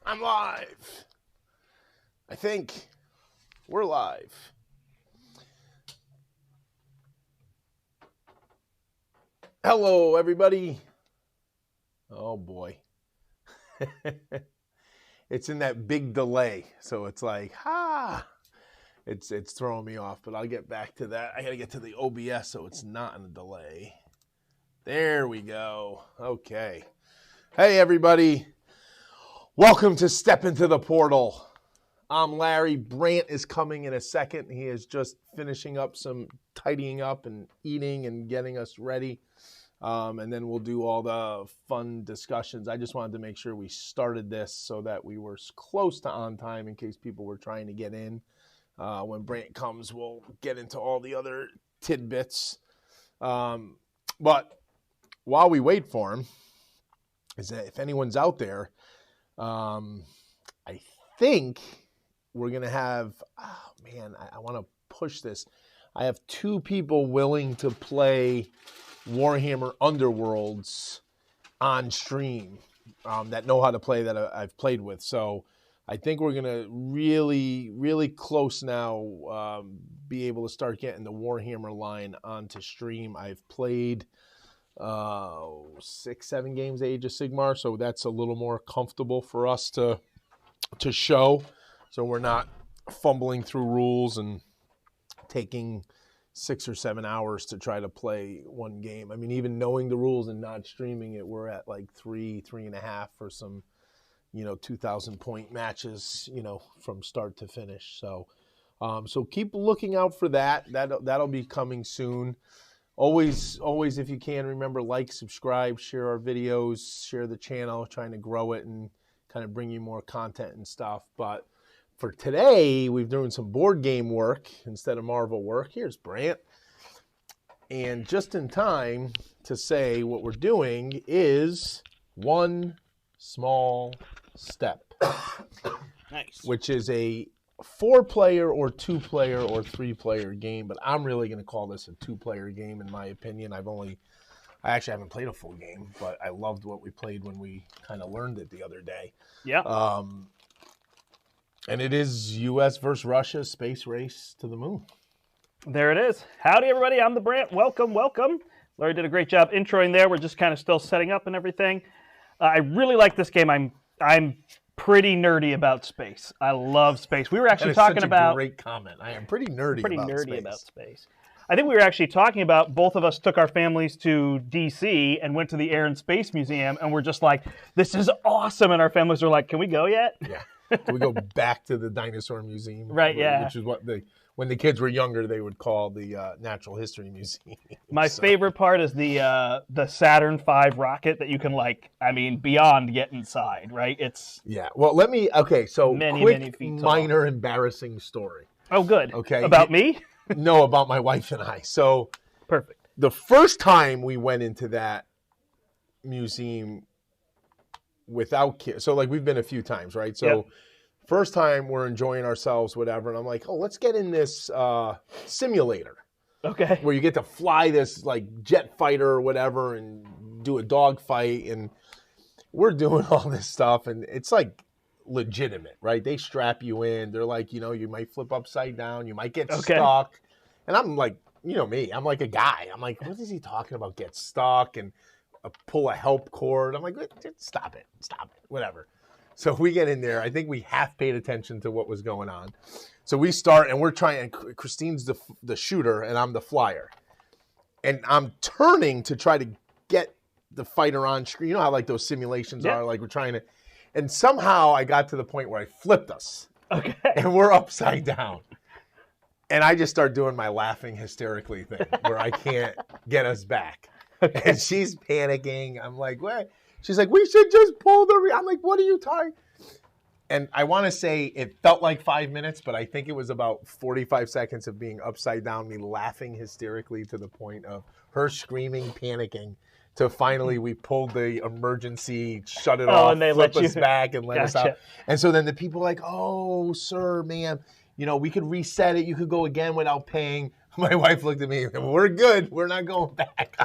I'm live. I think we're live. Hello, everybody. Oh, boy. It's in that big delay. So it's like, it's throwing me off, but I'll get back to that. I got to get to the OBS so it's not in a delay. There we go. Okay. Hey, everybody. Welcome to Step Into the Portal. I'm Larry. Brandt is coming in a second. He is just finishing up some tidying up and eating and getting us ready. And then we'll do all the fun discussions. I just wanted to make sure we started this so that we were close to on time in case people were trying to get in. When Brandt comes, we'll get into all the other tidbits. But while we wait for him, is that if anyone's out there, I think we're going to have, I want to push this. I have two people willing to play Warhammer Underworlds on stream that know how to play that I've played with. So I think we're going to really close now be able to start getting the Warhammer line onto stream. I've played 6-7 games Age of Sigmar, so that's a little more comfortable for us to show, so we're not fumbling through rules and taking 6 or 7 hours to try to play one game. I mean, even knowing the rules and not streaming it, we're at like 3.5 for some 2,000 point matches from start to finish. So keep looking out for that'll be coming soon. Always, if you can, remember, like, subscribe, share our videos, share the channel, trying to grow it and kind of bring you more content and stuff. But for today, we're doing some board game work instead of Marvel work. Here's Brandt. And just in time to say what we're doing is one small step. Nice. Which is a 4-player or 2-player or 3-player game, but I'm really going to call this a 2-player game in my opinion. I actually haven't played a full game, but I loved what we played when we kind of learned it the other day. Yeah. And it is U.S. versus Russia space race to the moon. There it is. Howdy, everybody. I'm the Brandt. Welcome. Larry did a great job introing there. We're just kind of still setting up and everything. I really like this game. I'm pretty nerdy about space. I love space. We were actually talking about... Great comment. I am pretty nerdy about space. I think we were actually talking about, both of us took our families to D.C. and went to the Air and Space Museum, and we're just like, this is awesome. And our families are like, can we go yet? Yeah. Can we go back to the dinosaur museum? Right, yeah. Which is what when the kids were younger, they would call the Natural History Museum. My favorite part is the Saturn V rocket that you can, beyond get inside, right? Yeah. Well, so many feet tall. Minor embarrassing story. Oh, good. Okay. About me? No, about my wife and I. So perfect. The first time we went into that museum without kids, so we've been a few times, right? So yep. First time we're enjoying ourselves, whatever, and I'm like, let's get in this simulator. Okay. Where you get to fly this jet fighter or whatever and do a dog fight, and we're doing all this stuff, and it's legitimate, right? They strap you in. They're like, you might flip upside down, you might get stuck. And I'm like, me, I'm like a guy. I'm like, what is he talking about? Get stuck and pull a help cord. I'm like, stop it, whatever. So we get in there. I think we half paid attention to what was going on. So we start, and we're trying. Christine's the shooter, and I'm the flyer. And I'm turning to try to get the fighter on screen. You know how those simulations are, we're trying to. And somehow I got to the point where I flipped us. Okay. And we're upside down. And I just start doing my laughing hysterically thing where I can't get us back. Okay. And she's panicking. I'm like, what? She's like, we should just pull the... I'm like, what are you talking? And I want to say it felt like 5 minutes, but I think it was about 45 seconds of being upside down, me laughing hysterically to the point of her screaming, panicking, to finally we pulled the emergency, shut it off, and they flip let us back and let us Gotcha. out. And so then the people are like, oh, sir, ma'am, we could reset it. You could go again without paying. My wife looked at me, we're good. We're not going back.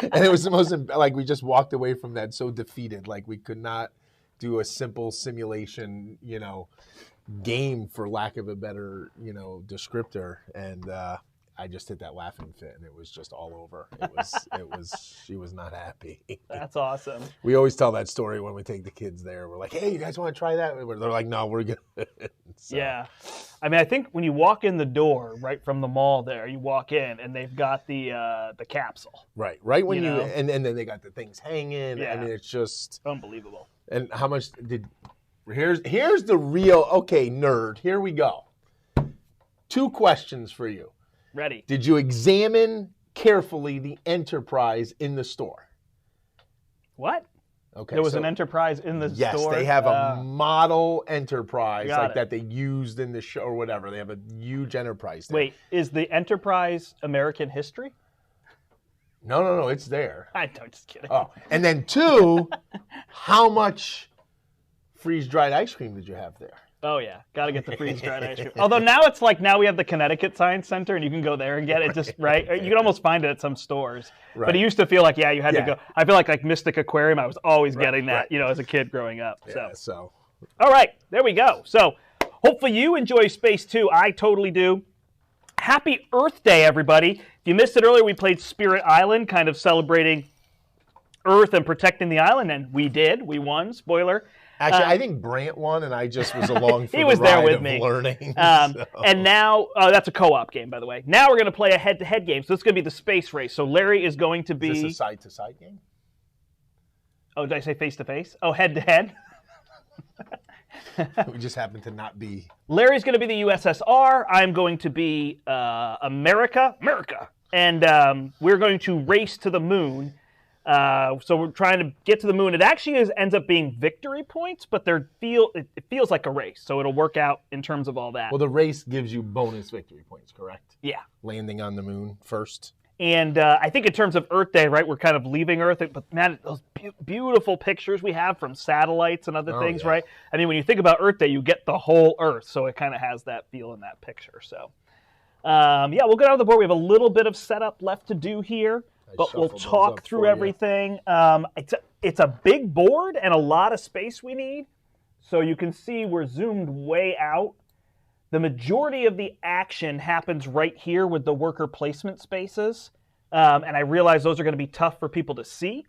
And it was the most, we just walked away from that so defeated. We could not do a simple simulation, game, for lack of a better, descriptor. And I just hit that laughing fit, and it was just all over. She was not happy. That's awesome. We always tell that story when we take the kids there. We're like, hey, you guys want to try that? They're like, no, we're good. So. Yeah. I mean, I think when you walk in the door right from the mall there, you walk in and they've got the capsule. Right when and then they got the things hanging. Yeah. I mean, it's just unbelievable. And how much here's the real, okay, nerd. Here we go. 2 questions for you. Ready. Did you examine carefully the Enterprise in the store? What? Okay. There was an Enterprise in the store? Yes, they have a model Enterprise that they used in the show or whatever. They have a huge Enterprise there. Wait, is the Enterprise American history? No, it's there. I'm just kidding. Oh, and then 2, how much freeze-dried ice cream did you have there? Oh, yeah. Got to get the freeze-dried ice cream. Although now it's like, now we have the Connecticut Science Center, and you can go there and get it just, right? You can almost find it at some stores. Right. But it used to feel like, you had to go. I feel like Mystic Aquarium, I was always getting that, as a kid growing up. Yeah, so. All right, there we go. So hopefully you enjoy Space 2. I totally do. Happy Earth Day, everybody. If you missed it earlier, we played Spirit Island, kind of celebrating Earth and protecting the island, and we did. We won. Spoiler. Actually, I think Brandt won, and I just was along for he was the there ride with of me. Learning. And now, that's a co-op game, by the way. Now we're going to play a head-to-head game. So this is going to be the space race. So Larry is going to be... Is this a side-to-side game? Oh, did I say face-to-face? Oh, head-to-head? We just happen to not be... Larry's going to be the USSR. I'm going to be America. And we're going to race to the moon. So we're trying to get to the moon. It actually ends up being victory points, but it feels like a race. So it'll work out in terms of all that. Well, the race gives you bonus victory points, correct? Yeah. Landing on the moon first. And I think in terms of Earth Day, right, we're kind of leaving Earth. But, man, those beautiful pictures we have from satellites and other things, right? I mean, when you think about Earth Day, you get the whole Earth. So it kind of has that feel in that picture. So, we'll get on the board. We have a little bit of setup left to do here. But we'll talk through everything. It's a big board and a lot of space we need. So you can see we're zoomed way out. The majority of the action happens right here with the worker placement spaces. And I realize those are going to be tough for people to see.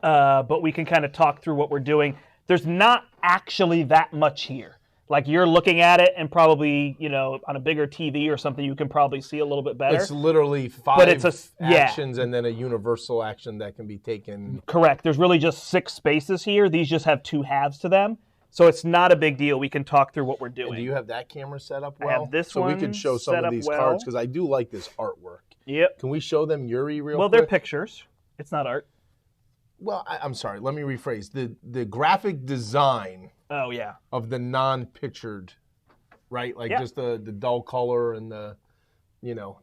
But we can kind of talk through what we're doing. There's not actually that much here. Like you're looking at it and probably, on a bigger TV or something, you can probably see a little bit better. It's literally 5 actions and then a universal action that can be taken. Correct. There's really just 6 spaces here. These just have 2 halves to them. So it's not a big deal. We can talk through what we're doing. And do you have that camera set up well? I have this one so we can show some of these cards because I do like this artwork. Yep. Can we show them Yuri real quick? Well, they're pictures. It's not art. Well, I'm sorry. Let me rephrase. The graphic design... Oh, yeah. Of the non-pictured, right? Like just the dull color and the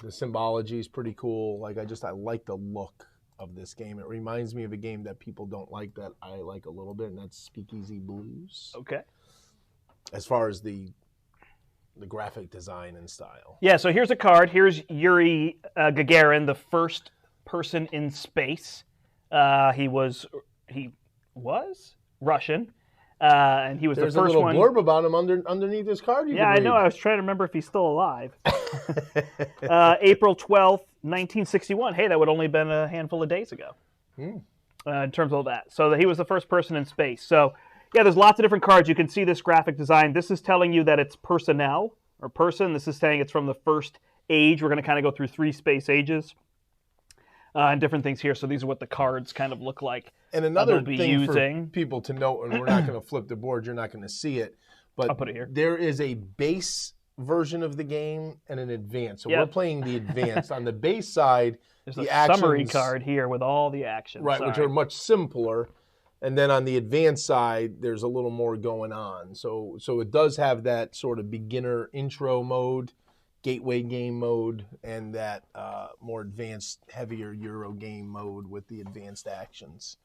symbology is pretty cool. Like I like the look of this game. It reminds me of a game that people don't like that I like a little bit, and that's Speakeasy Blues. Okay. As far as the graphic design and style. Yeah, so here's a card. Here's Yuri Gagarin, the first person in space. He was Russian. And he was There's the first one. There's a little blurb about him underneath this card. Yeah, I know. I was trying to remember if he's still alive. April 12th, 1961. Hey, that would only been a handful of days ago. In terms of all that. So he was the first person in space. So, yeah, there's lots of different cards. You can see this graphic design. This is telling you that it's personnel or person. This is saying it's from the first age. We're going to kind of go through 3 space ages. And different things here. So these are what the cards kind of look like. And another thing for people to note, and we're not going to flip the board, you're not going to see it, but I'll put it here. There is a base version of the game and an advanced. So we're playing the advanced. On the base side, there's the a summary card here with all the actions. Right, which are much simpler. And then on the advanced side, there's a little more going on. So it does have that sort of beginner intro mode, gateway game mode, and that more advanced, heavier Euro game mode with the advanced actions.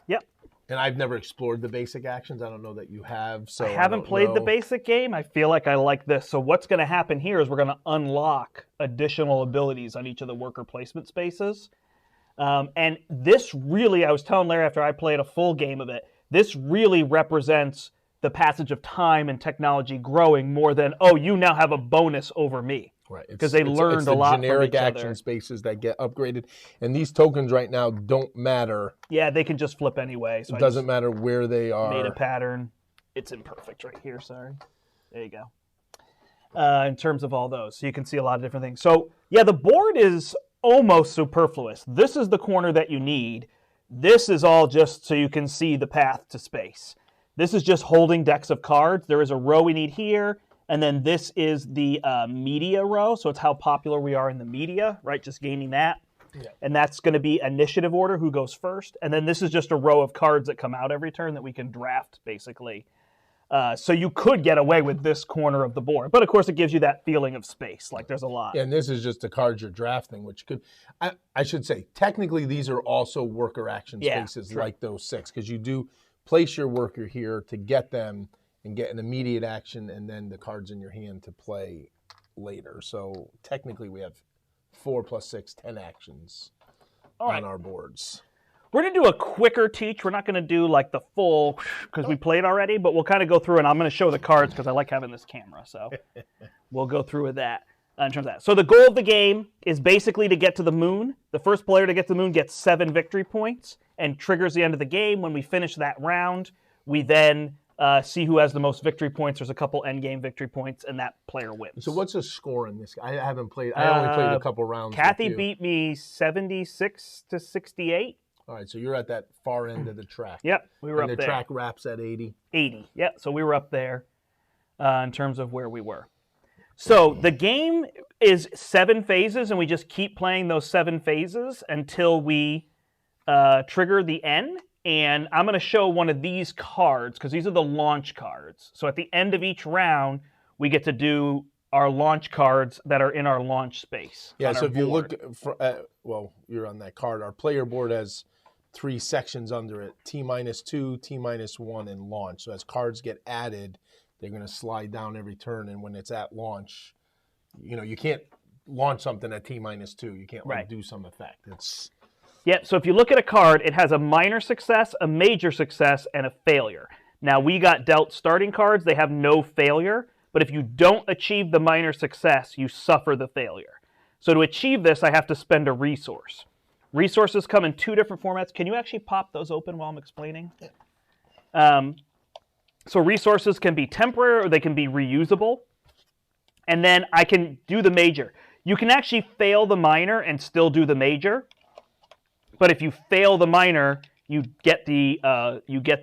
Yep. And I've never explored the basic actions. I don't know that you have. So I haven't played the basic game. I feel like I like this. So what's going to happen here is we're going to unlock additional abilities on each of the worker placement spaces. And this really, I was telling Larry after I played a full game of it, This really represents the passage of time and technology growing more than, oh, you now have a bonus over me. Right. Because they learned a lot from each other. Generic action spaces that get upgraded. And these tokens right now don't matter. Yeah, they can just flip anyway. So it doesn't matter where they are. Made a pattern. It's imperfect right here, sorry. There you go. In terms of all those. So you can see a lot of different things. So, yeah, the board is almost superfluous. This is the corner that you need. This is all just so you can see the path to space. This is just holding decks of cards. There is a row we need here, and then this is the media row, so it's how popular we are in the media, right? Just gaining that. Yeah. And that's going to be initiative order, who goes first. And then this is just a row of cards that come out every turn that we can draft, basically. So you could get away with this corner of the board. But, of course, it gives you that feeling of space, like there's a lot. Yeah, and this is just the cards you're drafting, which could, I should say, technically these are also worker action spaces like those 6, because you do place your worker here to get them and get an immediate action, and then the cards in your hand to play later. So technically we have 4 + 6, 10 actions on our boards. We're going to do a quicker teach. We're not going to do like the full, because we played already, but we'll kind of go through, and I'm going to show the cards because I like having this camera. So we'll go through with that in terms of that. So the goal of the game is basically to get to the moon. The first player to get to the moon gets 7 victory points and triggers the end of the game. When we finish that round, we then see who has the most victory points. There's a couple end game victory points, and that player wins. So what's the score in this? I haven't played. I only played a couple rounds. Kathy beat me 76-68. All right, so you're at that far end of the track. Yep, we were up there. And the track wraps at 80. 80, yep. So we were up there in terms of where we were. So the game is 7 phases, and we just keep playing those 7 phases until we trigger the N. And I'm going to show one of these cards, because these are the launch cards. So at the end of each round, we get to do our launch cards that are in our launch space. Yeah, so if you look, well, you're on that card. Our player board has 3 sections under it, T-2, T-1, and launch. So as cards get added, they're going to slide down every turn, and when it's at launch, you can't launch something at T-2. You can't do some effect. It's Yep, so if you look at a card, it has a minor success, a major success, and a failure. Now, we got dealt starting cards. They have no failure, but if you don't achieve the minor success, you suffer the failure. So to achieve this, I have to spend a resource. Resources come in 2 different formats. Can you actually pop those open while I'm explaining? So resources can be temporary or they can be reusable. And then I can do the major. You can actually fail the minor and still do the major. But if you fail the minor, you get the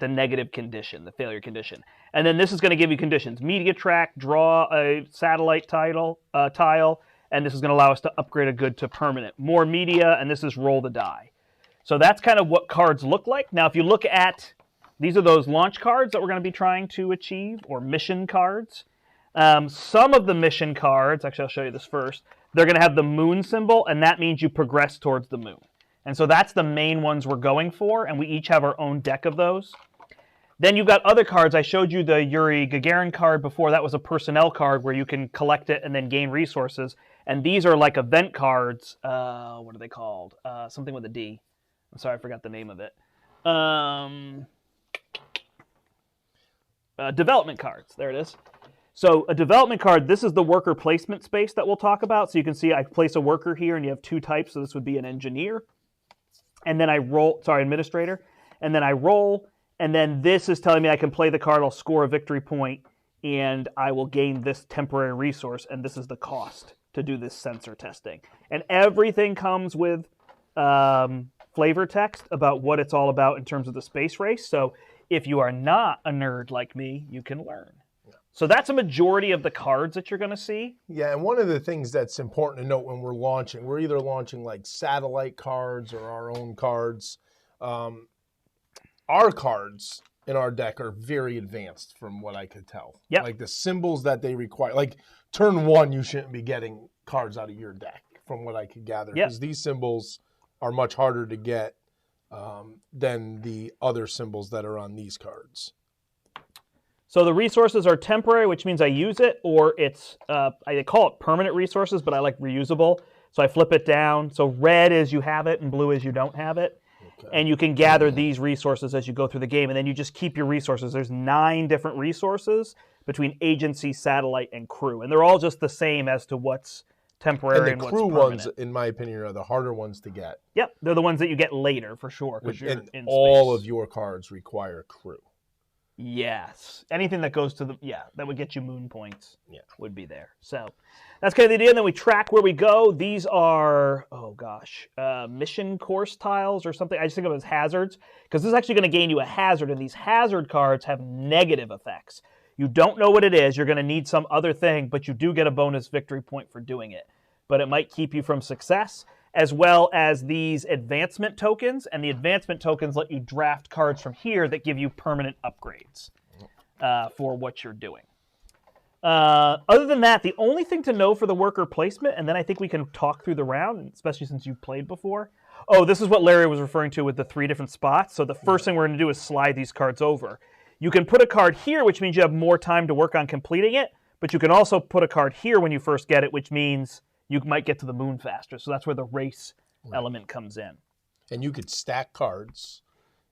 negative condition, the failure condition. And then this is going to give you conditions. Media track, draw a satellite tile, and this is going to allow us to upgrade a good to permanent. More media, and this is roll the die. So that's kind of what cards look like. Now, if you look at, these are those launch cards that we're going to be trying to achieve, or mission cards. Some of the mission cards, actually I'll show you this first, they're going to have the moon symbol, and that means you progress towards the moon. And so that's the main ones we're going for, and we each have our own deck of those. Then you've got other cards. I showed you the Yuri Gagarin card before. That was a personnel card where you can collect it and then gain resources. And these are like event cards. What are they called? Something with a D. I'm sorry, I forgot the name of it. Development cards. There it is. So a development card, this is the worker placement space that we'll talk about. So you can see I place a worker here, and you have 2 types. So this would be an engineer. And then I roll, administrator. And then I roll, and then this is telling me I can play the card, I'll score a victory point, and I will gain this temporary resource, and this is the cost to do this sensor testing. And everything comes with flavor text about what it's all about in terms of the space race. So if you are not a nerd like me, you can learn. So that's a majority of the cards that you're going to see. Yeah, and one of the things that's important to note when we're launching, we're either launching like satellite cards or our own cards. Our cards in our deck are very advanced from what I could tell. Yep. Like the symbols that they require. Like turn 1, you shouldn't be getting cards out of your deck from what I could gather. Because these symbols are much harder to get than the other symbols that are on these cards. So the resources are temporary, which means I use it, or it's, I call it permanent resources, but I like reusable. So I flip it down. So red is you have it, and blue is you don't have it. And you can gather these resources as you go through the game, and then you just keep your resources. There's 9 different resources between agency, satellite, and crew, and they're all just the same as to what's temporary and the what's crew permanent. ones, in my opinion, are the harder ones to get. Yep, they're the ones that you get later for sure. And all of your cards require crew. Yes. Anything that goes to that would get you moon points would be there. So that's kind of the idea. And then we track where we go. These are, mission course tiles or something. I just think of it as hazards because this is actually going to gain you a hazard, and these hazard cards have negative effects. You don't know what it is. You're going to need some other thing, but you do get a bonus victory point for doing it. But it might keep you from success, as well as these advancement tokens. And the advancement tokens let you draft cards from here that give you permanent upgrades for what you're doing. Other than that, the only thing to know for the worker placement, and then I think we can talk through the round, especially since you've played before. Oh, this is what Larry was referring to with the 3 different spots. So the first thing we're going to do is slide these cards over. You can put a card here, which means you have more time to work on completing it, but you can also put a card here when you first get it, which means you might get to the moon faster. So that's where the race element comes in. And you could stack cards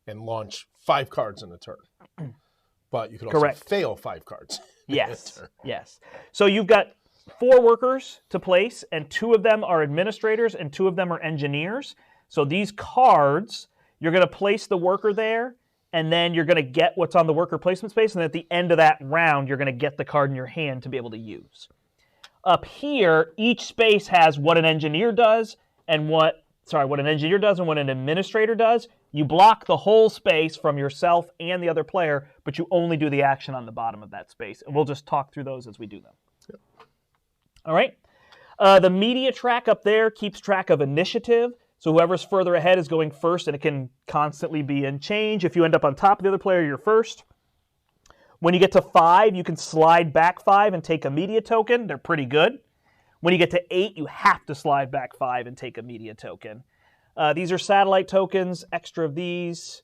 and launch 5 cards in a turn. But you could also fail 5 cards. Yes. So you've got 4 workers to place, and 2 of them are administrators and 2 of them are engineers. So these cards, you're going to place the worker there, and then you're going to get what's on the worker placement space, and at the end of that round, you're going to get the card in your hand to be able to use. Up here, each space has what an engineer does and what an engineer does and what an administrator does. You block the whole space from yourself and the other player, but you only do the action on the bottom of that space. And we'll just talk through those as we do them. Yep. All right. The media track up there keeps track of initiative. So whoever's further ahead is going first, and it can constantly be in change. If you end up on top of the other player, you're first. When you get to 5, you can slide back 5 and take a media token. They're pretty good. When you get to 8, you have to slide back 5 and take a media token. These are satellite tokens, extra of these.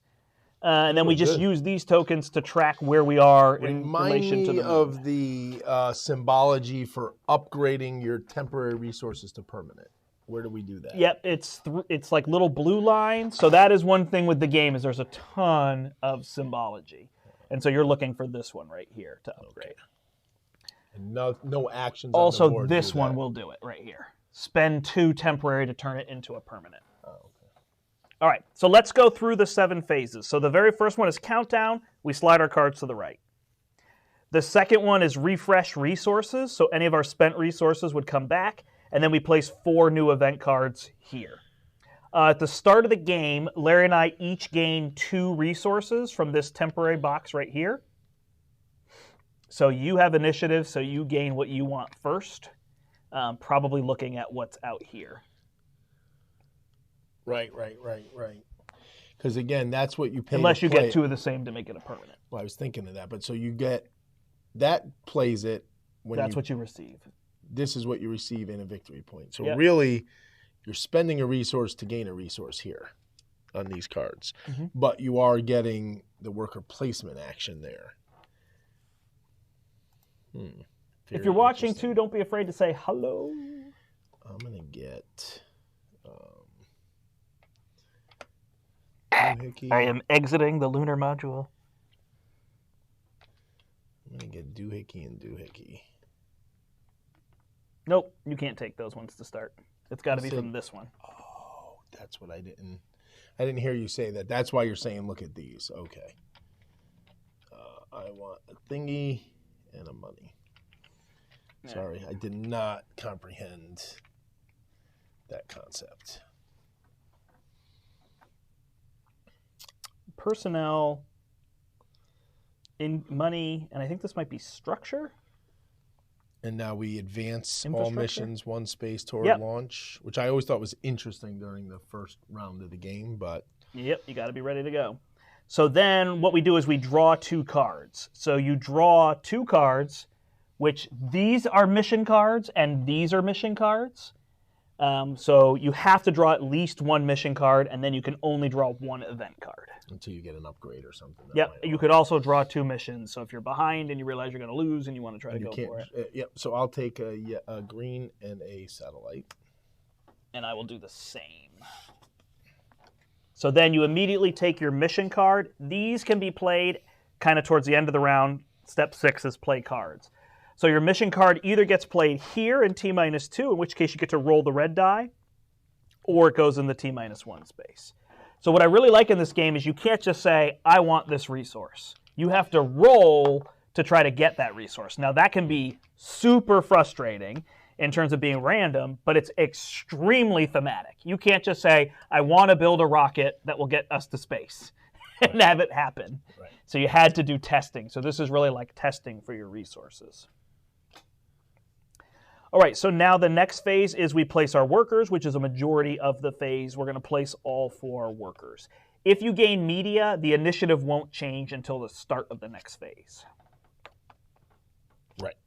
And then we just use these tokens to track where we are in relation to the moon. Of the symbology for upgrading your temporary resources to permanent. Where do we do that? Yep, it's like little blue lines. So that is one thing with the game is there's a ton of symbology. And so you're looking for this one right here to upgrade. Okay. And no actions also, on the board. This one will do it right here. Spend 2 temporary to turn it into a permanent. Oh, okay. All right, so let's go through the 7 phases. So the very first one is countdown. We slide our cards to the right. The second one is refresh resources. So any of our spent resources would come back. And then we place 4 new event cards here. At the start of the game, Larry and I each gain 2 resources from this temporary box right here. So you have initiative, so you gain what you want first, probably looking at what's out here. Right. Because again, that's what you pay. Unless you get 2 of the same to make it a permanent. Well, I was thinking of that, but so you get that plays it. That's what you receive. This is what you receive in a victory point. So really, you're spending a resource to gain a resource here on these cards. Mm-hmm. But you are getting the worker placement action there. If you're watching too, don't be afraid to say hello. I'm going to get... I am exiting the lunar module. I'm going to get doohickey and doohickey. Nope, you can't take those ones to start. It's got to be from this one. Oh, that's what I didn't hear you say that. That's why you're saying look at these. Okay. I want a thingy and a money. Yeah. Sorry, I did not comprehend that concept. Personnel, in money, and I think this might be structure. And now we advance all missions 1 space toward launch, which I always thought was interesting during the first round of the game. But yep, you got to be ready to go. So then what we do is we draw 2 cards. So you draw 2 cards, which these are mission cards and these are mission cards. So you have to draw at least 1 mission card, and then you can only draw 1 event card. Until you get an upgrade or something. Yep, you could also draw 2 missions. So if you're behind and you realize you're going to lose and you want to try to go for it. Yep, so I'll take a green and a satellite. And I will do the same. So then you immediately take your mission card. These can be played kind of towards the end of the round. Step 6 is play cards. So your mission card either gets played here in T-2, in which case you get to roll the red die, or it goes in the T-1 space. So what I really like in this game is you can't just say, I want this resource. You have to roll to try to get that resource. Now that can be super frustrating in terms of being random, but it's extremely thematic. You can't just say, I want to build a rocket that will get us to space and have it happen. Right. So you had to do testing. So this is really like testing for your resources. All right, so now the next phase is we place our workers, which is a majority of the phase. We're going to place all 4 workers. If you gain media, the initiative won't change until the start of the next phase. Right.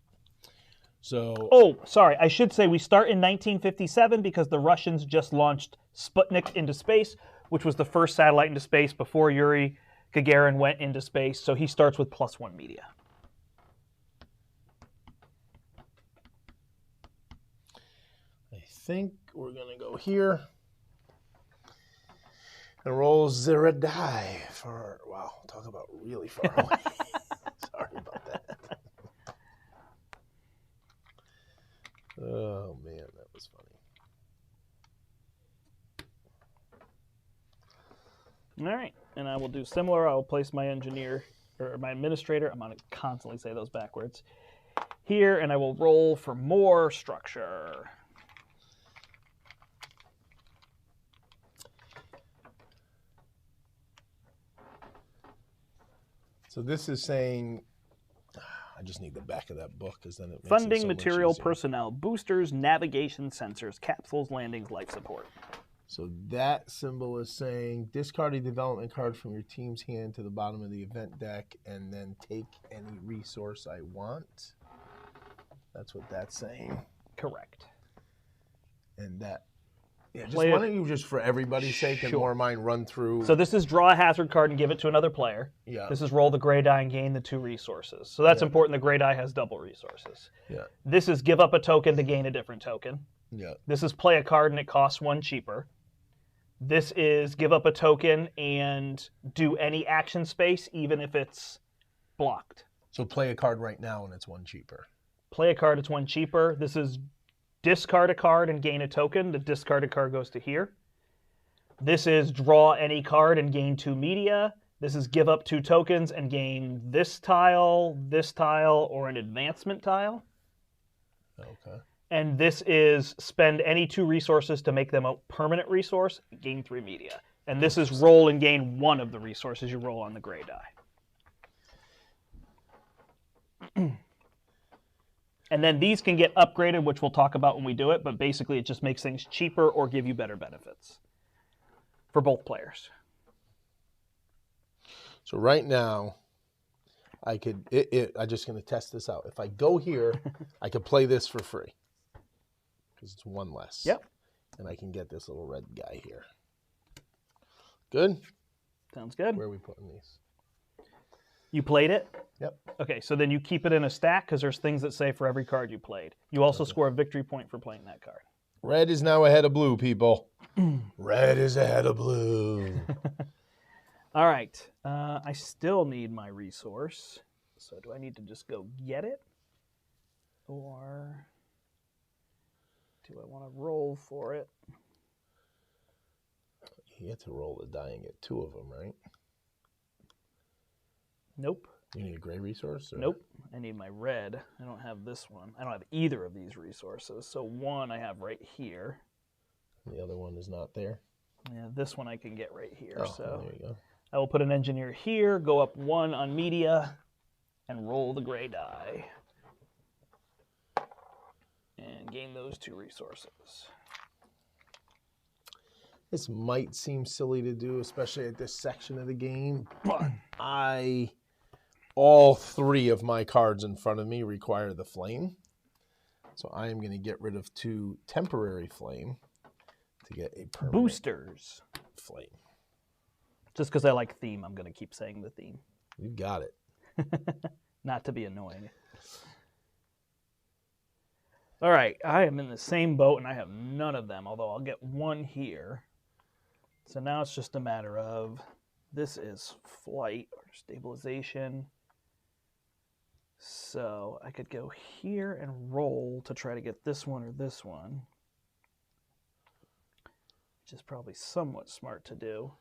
So. Oh, sorry. I should say we start in 1957 because the Russians just launched Sputnik into space, which was the first satellite into space before Yuri Gagarin went into space. So he starts with +1 media. I think we're going to go here and roll the red die for, wow, talk about really far away. Sorry about that. Oh, man, that was funny. All right, and I will do similar. I will place my engineer, or my administrator, I'm going to constantly say those backwards, here, and I will roll for more structure. So this is saying, I just need the back of that book because then it makes Funding, it so material, much easier. personnel, boosters, navigation, sensors, capsules, landings, life support. So that symbol is saying discard a development card from your team's hand to the bottom of the event deck and then take any resource I want. That's what that's saying. Correct. And that, yeah, just Play why it. don't you just for everybody's sake and more of mine run through. So this is draw a hazard card and give it to another player. Yeah. This is roll the gray die and gain the 2 resources. So that's important. The gray die has double resources. Yeah. This is give up a token to gain a different token. Yeah. This is play a card and it costs 1 cheaper. This is give up a token and do any action space even if it's blocked. So play a card right now and it's 1 cheaper. Play a card, it's 1 cheaper. This is discard a card and gain a token. The discarded card goes to here. This is draw any card and gain 2 media. This is give up 2 tokens and gain this tile, or an advancement tile. Okay. And this is spend any 2 resources to make them a permanent resource, gain 3 media. And this is roll and gain 1 of the resources you roll on the gray die. And then these can get upgraded, which we'll talk about when we do it, but basically it just makes things cheaper or give you better benefits for both players. So right now, I could, I'm just going to test this out. If I go here, I could play this for free because it's 1 less. Yep. And I can get this little red guy here. Good? Sounds good. Where are we putting these? You played it? Yep. Okay, so then you keep it in a stack because there's things that say for every card you played. You also score a victory point for playing that card. Red is now ahead of blue, people. Red is ahead of blue. All right. I still need my resource. So do I need to just go get it? Or do I want to roll for it? You get to roll the die and get 2 of them, right? Nope. You need a gray resource? Or? Nope. I need my red. I don't have this one. I don't have either of these resources. So 1 I have right here. The other one is not there? Yeah, this one I can get right here. Oh, So there you go. I will put an engineer here, go up 1 on media, and roll the gray die. And gain those 2 resources. This might seem silly to do, especially at this section of the game, but all 3 of my cards in front of me require the flame. So I am going to get rid of 2 temporary flame to get a permanent Boosters. flame. Just because I like theme, I'm going to keep saying the theme. You got it. Not to be annoying. All right, I am in the same boat, and I have none of them, although I'll get 1 here. So now it's just a matter of, this is flight or stabilization. So I could go here and roll to try to get this one or this one, which is probably somewhat smart to do.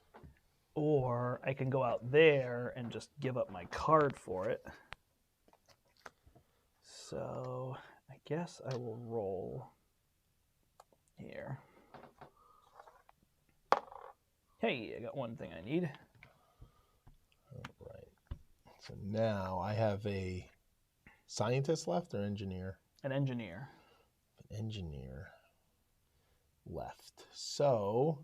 Or I can go out there and just give up my card for it. So I guess I will roll here. Hey, I got one thing I need. All right. So now I have a scientist left or engineer? An engineer. An engineer left. So,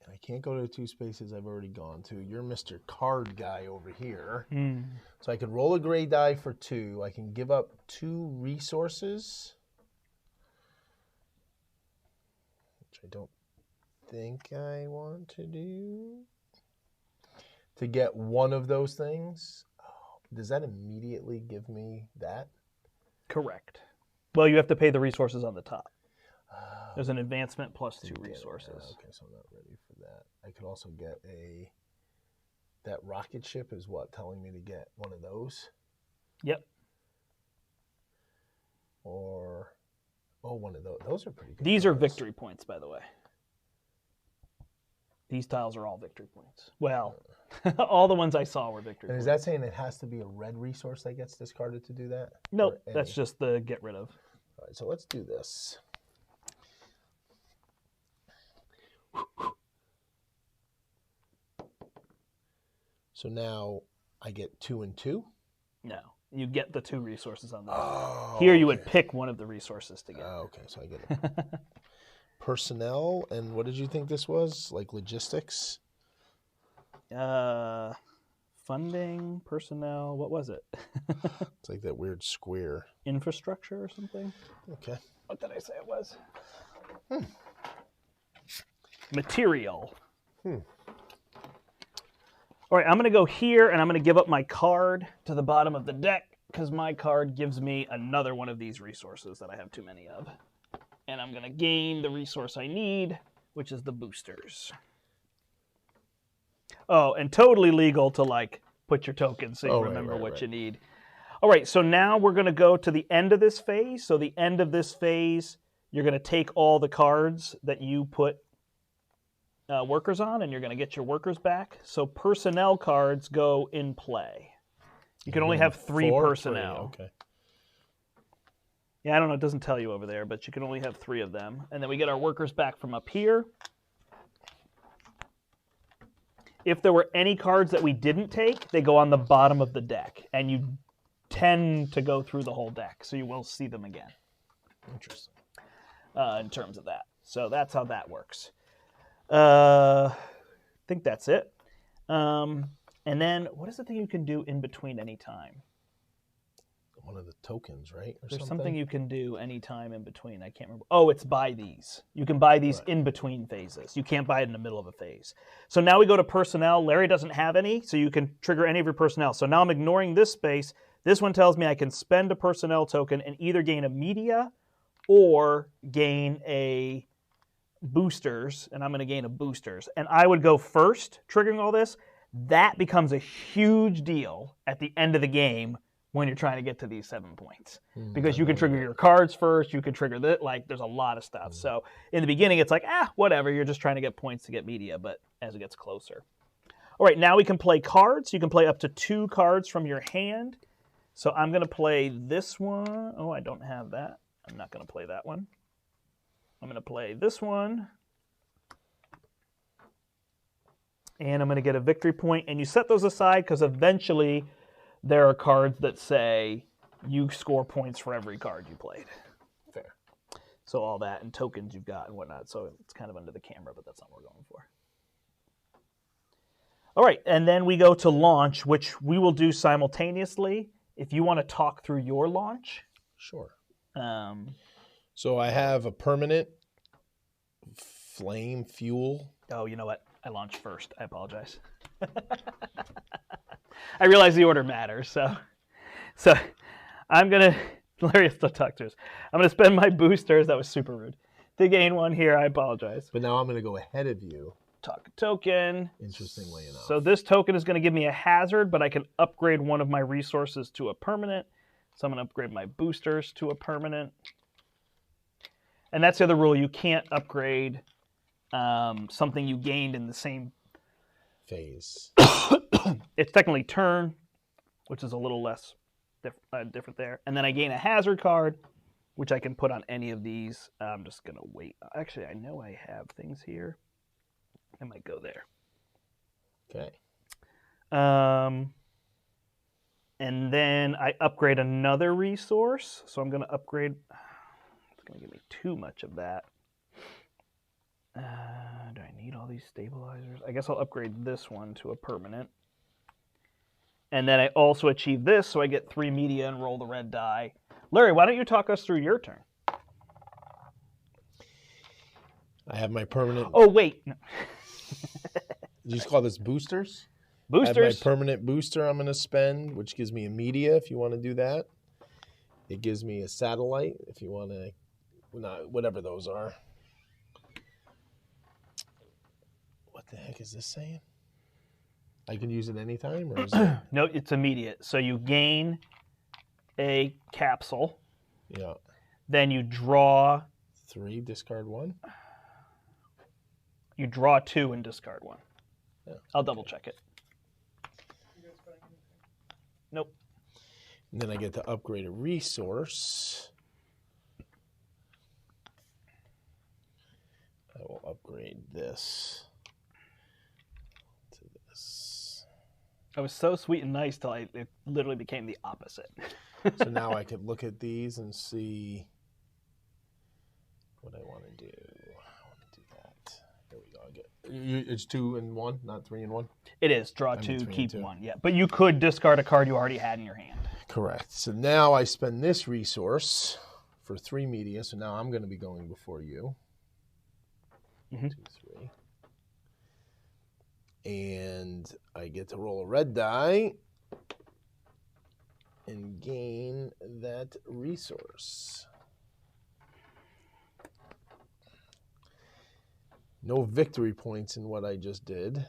and I can't go to the 2 spaces I've already gone to. You're Mr. Card guy over here. So I could roll a gray die for 2. I can give up 2 resources, which I don't think I want to do, to get one of those things. Oh, does that immediately give me that? Correct. Well, you have to pay the resources on the top. There's an advancement plus 2 resources. Okay, so I'm not ready for that. I could also get that rocket ship is what, telling me to get one of those? Yep. Or, one of those. Those are pretty good. These are cards. victory points, by the way. These tiles are all victory points. Well, all the ones I saw were victory And points. is that saying it has to be a red resource that gets discarded to do that? Nope, Or that's any? just the get rid of. All right, so let's do this. So now I get 2 and 2? No, you get the 2 resources on there. Oh, Here you would pick one of the resources to get. Oh, okay, so I get it. Personnel, and what did you think this was? Like logistics? Funding, personnel, what was it? It's like that weird square. Infrastructure or something? Okay. What did I say it was? Material. All right, I'm going to go here, and I'm going to give up my card to the bottom of the deck, because my card gives me another one of these resources that I have too many of. And I'm going to gain the resource I need, which is the boosters. Oh, and totally legal to, like, put your tokens so you remember what you need. All right, so now we're going to go to the end of this phase. So the end of this phase, you're going to take all the cards that you put workers on, and you're going to get your workers back. So personnel cards go in play. You can only have 3 personnel. 3, okay. Yeah, I don't know. It doesn't tell you over there, but you can only have 3 of them. And then we get our workers back from up here. If there were any cards that we didn't take, they go on the bottom of the deck. And you tend to go through the whole deck, so you will see them again. Interesting. In terms of that. So that's how that works. I think that's it. And then, what is the thing you can do in between any time? One of the tokens, right? Or There's something you can do anytime in between. I can't remember. Oh, it's buy these. You can buy these in between phases. You can't buy it in the middle of a phase. So now we go to personnel. Larry doesn't have any, so you can trigger any of your personnel. So now I'm ignoring this space. This one tells me I can spend a personnel token and either gain a media or gain a boosters, and I'm going to gain a boosters. And I would go first, triggering all this. That becomes a huge deal at the end of the game when you're trying to get to these 7 points. Because you can trigger your cards first, you can trigger that, like, there's a lot of stuff. So in the beginning, it's like, whatever, you're just trying to get points to get media, but as it gets closer. All right, now we can play cards. You can play up to 2 cards from your hand. So I'm going to play this one. Oh, I don't have that. I'm not going to play that one. I'm going to play this one. And I'm going to get a victory point. And you set those aside because eventually there are cards that say you score points for every card you played. Fair. So all that and tokens you've got and whatnot. So it's kind of under the camera, but that's not what we're going for. All right, and then we go to launch, which we will do simultaneously. If you want to talk through your launch. Sure. So I have a permanent flame fuel. Oh, you know what? I launched first. I apologize. I realize the order matters, so I'm going to, Larry has to talk to us. I'm going to spend my boosters. That was super rude. to gain one here. I apologize. But now I'm going to go ahead of you. Talk a token. Interestingly enough. So this token is going to give me a hazard, but I can upgrade one of my resources to a permanent. So I'm going to upgrade my boosters to a permanent. And that's the other rule. You can't upgrade something you gained in the same phase. It's technically turn, which is a little less different there. And then I gain a hazard card, which I can put on any of these. I'm just going to wait. Actually, I know I have things here. I might go there. Okay. And then I upgrade another resource. So I'm going to upgrade. It's going to give me too much of that. Do I need all these stabilizers? I guess I'll upgrade this one to a permanent. And then I also achieve this, so I get 3 media and roll the red die. Larry, why don't you talk us through your turn? I have my permanent. Oh, wait. No. Did you just call this boosters? Boosters. I have my permanent booster I'm going to spend, which gives me a media if you want to do that. It gives me a satellite if you want to, whatever those are. What the heck is this saying? I can use it anytime, or is it? No, it's immediate. So you gain a capsule. Yeah. Then you draw 3, discard 1. You draw 2 and discard 1. Yeah. I'll double check it. Nope. And then I get to upgrade a resource. I will upgrade this to this. I was so sweet and nice till it literally became the opposite. So now I could look at these and see what I want to do. I want to do that. There we go. It's 2 and 1, not 3 and 1. It is. Draw I mean 2, 3 keep and 2. 1. Yeah, but you could discard a card you already had in your hand. Correct. So now I spend this resource for 3 media. So now I'm going to be going before you. 2, 3. And I get to roll a red die and gain that resource. No victory points in what I just did.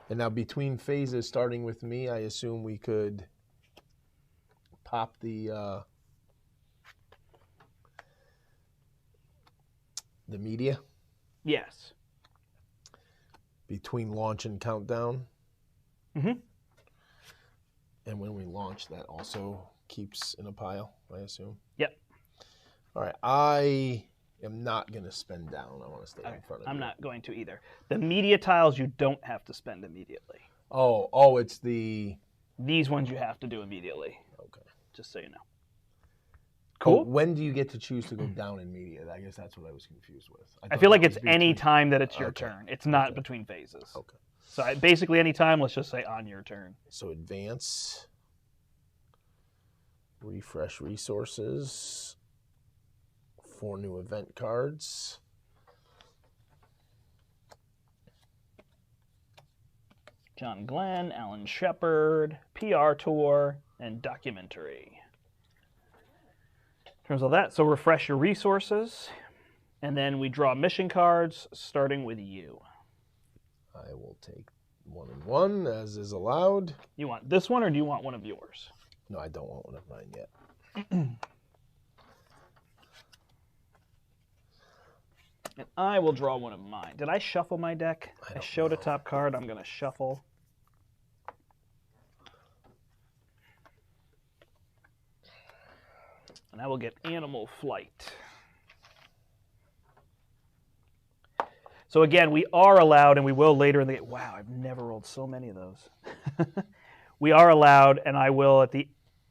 And now between phases, starting with me, I assume we could pop the media. Yes. Between launch and countdown. Mm-hmm. And when we launch, that also keeps in a pile, I assume. Yep. All right. I am not going to spend down. I want to stay in front of you. I'm not going to either. The media tiles you don't have to spend immediately. Oh, it's the... These ones you have to do immediately. Okay. Just so you know. Cool. Oh, when do you get to choose to go down in media? I guess that's what I was confused with. I feel like it's any time that it's your turn. It's not between phases. Okay. So basically any time, let's just say on your turn. So advance. Refresh resources. 4 new event cards. John Glenn, Alan Shepard, PR Tour, and Documentary. In terms of that, so refresh your resources, and then we draw mission cards, starting with you. I will take 1 and 1, as is allowed. You want this one, or do you want one of yours? No, I don't want one of mine yet. And I will draw one of mine. Did I shuffle my deck? I showed a top card. I'm going to shuffle. And I will get Animal Flight. So again, we are allowed, and we will later in the game. Wow, I've never rolled so many of those. We are allowed, and I will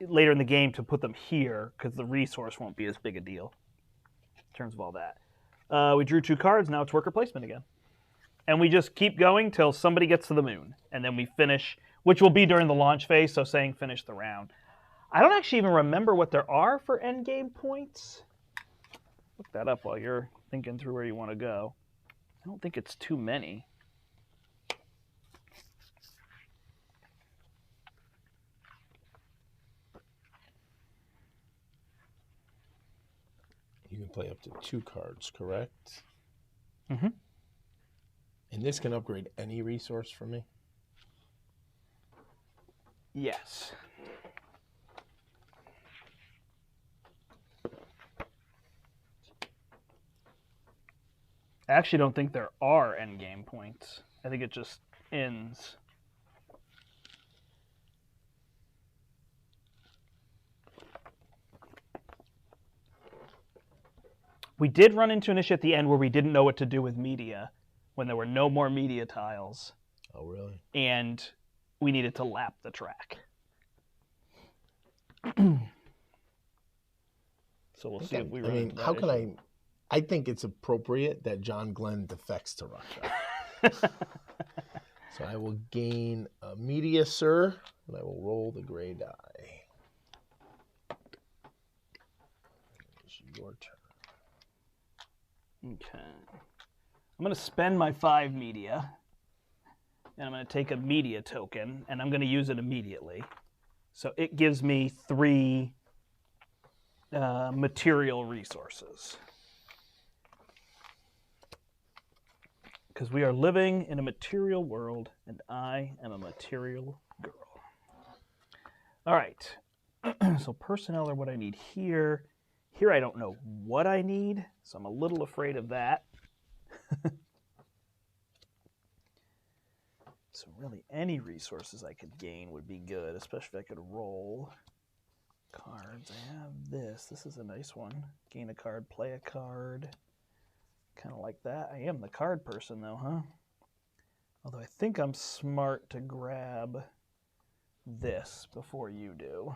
later in the game to put them here because the resource won't be as big a deal in terms of all that. We drew 2 cards. Now it's worker placement again. And we just keep going till somebody gets to the moon. And then we finish, which will be during the launch phase, so saying finish the round. I don't actually even remember what there are for end game points. Look that up while you're thinking through where you want to go. I don't think it's too many. You can play up to 2 cards, correct? Mm-hmm. And this can upgrade any resource for me? Yes. I actually don't think there are endgame points. I think it just ends. We did run into an issue at the end where we didn't know what to do with media when there were no more media tiles. Oh, really? And we needed to lap the track. So we'll see if we run into that how can issue. I think it's appropriate that John Glenn defects to Russia. So I will gain a media, sir, and I will roll the gray die. It's your turn. Okay. I'm going to spend my 5 media, and I'm going to take a media token, and I'm going to use it immediately. So it gives me 3 material resources. Because we are living in a material world, and I am a material girl. All right. So personnel are what I need here. Here I don't know what I need, so I'm a little afraid of that. So really any resources I could gain would be good, especially if I could roll cards. I have this. This is a nice one. Gain a card, play a card. Kind of like that. I am the card person though, huh? Although I think I'm smart to grab this before you do.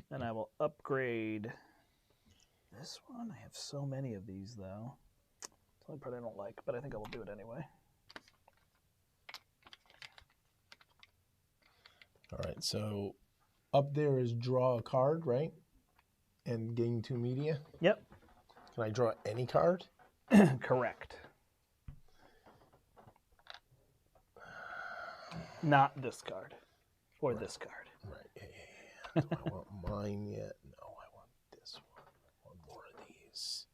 And I will upgrade this one. I have so many of these though. It's the only part I don't like, but I think I will do it anyway. All right, so up there is draw a card, right? And gain 2 media. Yep. Can I draw any card? Correct. Not this card. Or Right. this card. Right, yeah. Do I want mine yet? No, I want this one. I want more of these.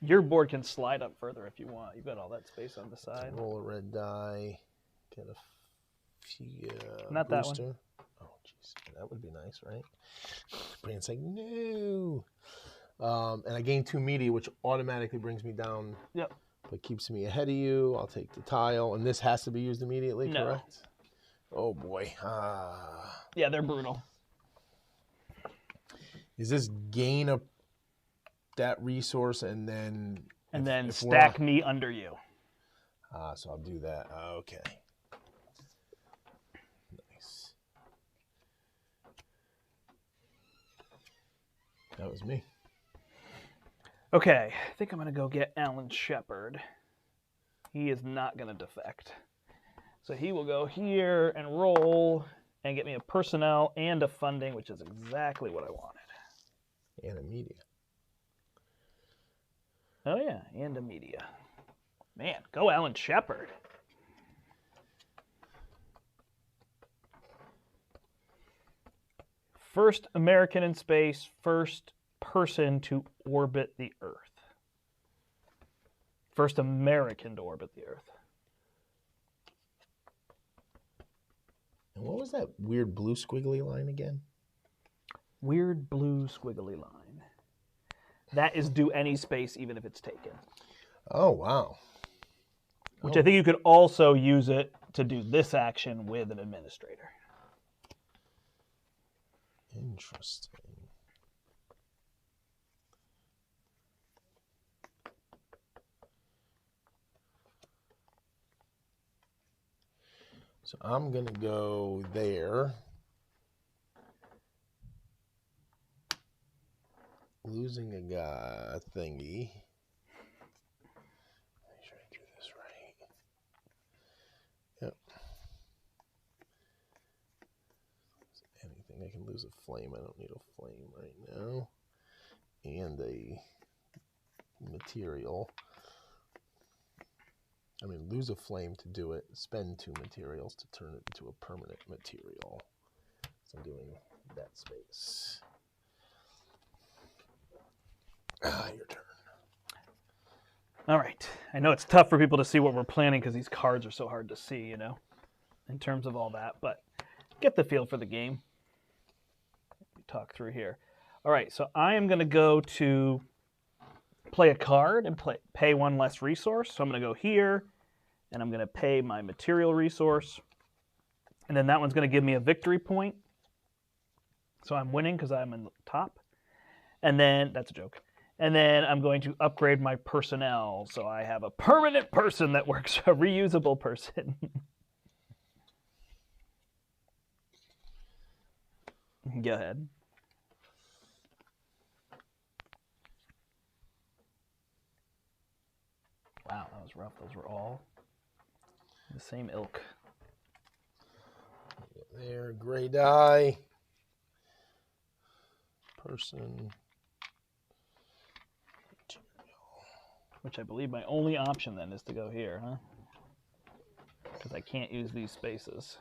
Your board can slide up further if you want. You've got all that space on the side. Roll a red die. Get a few, Not that booster. one. Oh, jeez. That would be nice, right? Brandt's like, no. And I gain 2 media, which automatically brings me down. Yep. But keeps me ahead of you. I'll take the tile. And this has to be used immediately, No. correct? Oh, boy. Yeah, they're brutal. Is this gain a that resource and then... And then stack me under you. So I'll do that. Okay. Nice. That was me. Okay, I think I'm going to go get Alan Shepard. He is not going to defect. So he will go here and roll and get me a personnel and a funding, which is exactly what I wanted. And a media. Oh, yeah, and a media. Man, go Alan Shepard. First American in space, first person to orbit the Earth. First American to orbit the Earth. And what was that weird blue squiggly line again? Weird blue squiggly line. That is do any space even if it's taken. Oh, wow. Which I think you could also use it to do this action with an administrator. Interesting. So I'm going to go there. Losing a guy thingy. Make sure I do this right. Yep. Anything. I can lose a flame. I don't need a flame right now. And a material. I mean, lose a flame to do it. Spend 2 materials to turn it into a permanent material. So I'm doing that space. Your turn. All right. I know it's tough for people to see what we're planning because these cards are so hard to see, you know, in terms of all that. But get the feel for the game. We talk through here. All right. So I am going to go to play a card and pay one less resource. So I'm going to go here, and I'm going to pay my material resource. And then that one's going to give me a victory point. So I'm winning because I'm in the top. And then, that's a joke. And then I'm going to upgrade my personnel. So I have a permanent person that works, a reusable person. Go ahead. Wow, that was rough. Those were all the same ilk. There, gray die. Person. Which I believe my only option then is to go here, huh? Because I can't use these spaces.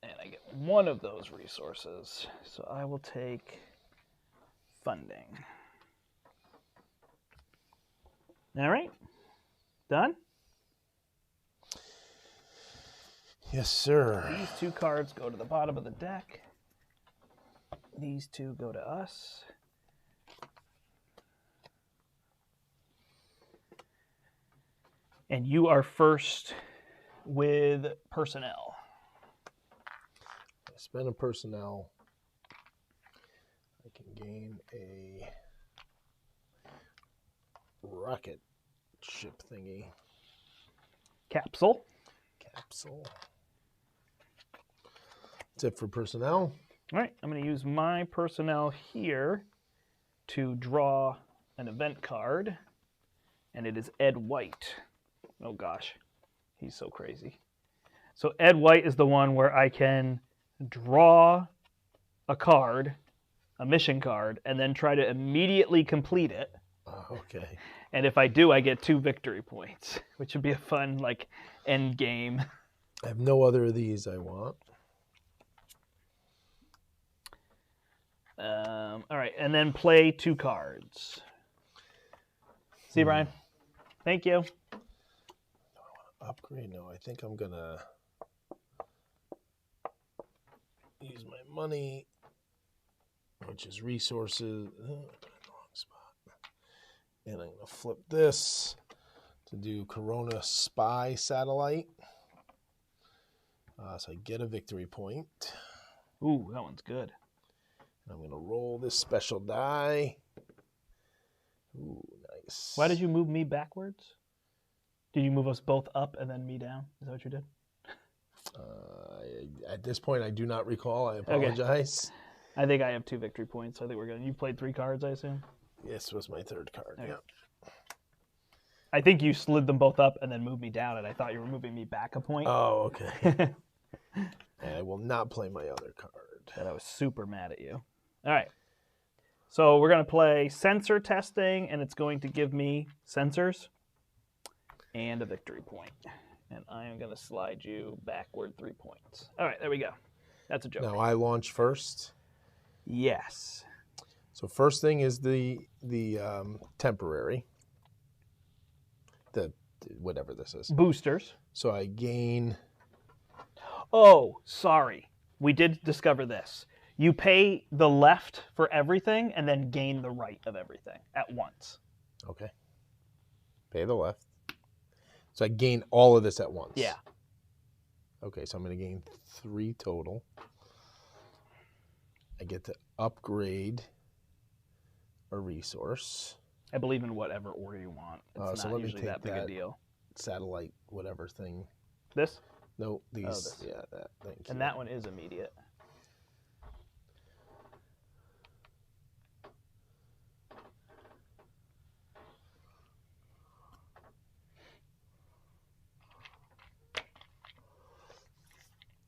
And I get one of those resources. So I will take funding. All right. Done? Yes, sir. These two cards go to the bottom of the deck. These two go to us. And you are first with personnel. I spend a personnel. I can gain a rocket ship thingy. Capsule. Capsule. That's it for personnel. All right, I'm going to use my personnel here to draw an event card, and it is Ed White. Oh gosh, he's so crazy. So Ed White is the one where I can draw a card, a mission card, and then try to immediately complete it. Okay. And if I do, I get 2 victory points, which would be a fun, like, end game. I have no other of these I want. All right, and then play 2 cards. See, Brian? Thank you. Upgrade? No, I think I'm gonna use my money, which is resources. Wrong spot. And I'm gonna flip this to do Corona Spy Satellite. So I get a victory point. Ooh, that one's good. And I'm gonna roll this special die. Ooh, nice. Why did you move me backwards? Did you move us both up and then me down? Is that what you did? At this point, I do not recall. I apologize. Okay. I think I have 2 victory points. I think we're good. You played 3 cards, I assume? This was my 3rd card. Okay. Yeah. I think you slid them both up and then moved me down, and I thought you were moving me back a point. Oh, okay. I will not play my other card. And I was super mad at you. All right. So we're going to play sensor testing, and it's going to give me sensors and a victory point. And I am going to slide you backward 3 points. All right, there we go. That's a joke. Now I launch first. Yes. So first thing is the temporary, the whatever this is. Boosters. So I gain. Oh, sorry. We did discover this. You pay the left for everything and then gain the right of everything at once. Okay. Pay the left. So I gain all of this at once. Yeah. Okay, so I'm going to gain 3 total. I get to upgrade a resource. I believe in whatever order you want. It's So not let me usually take that big a that deal. satellite whatever thing. This? No, these. this. Yeah, that. Thank you. And that one is immediate.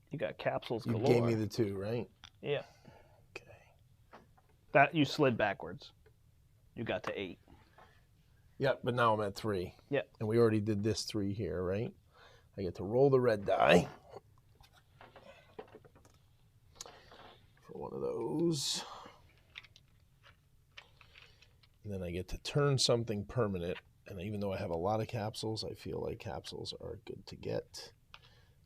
You got capsules You galore. gave me the 2, right? Yeah. Okay. That you slid backwards. You got to 8. Yep, but now I'm at 3. Yep. And we already did this 3 here, right? I get to roll the red die. one of those. And then I get to turn something permanent. And even though I have a lot of capsules, I feel like capsules are good to get.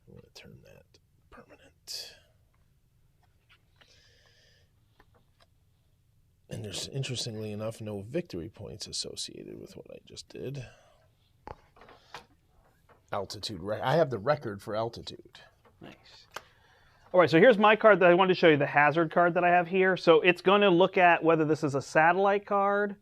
I'm going to turn that permanent. And there's, interestingly enough, no victory points associated with what I just did. Altitude. I have the record for altitude. Nice. All right, so here's my card that I wanted to show you, the hazard card that I have here. So it's going to look at whether this is a satellite card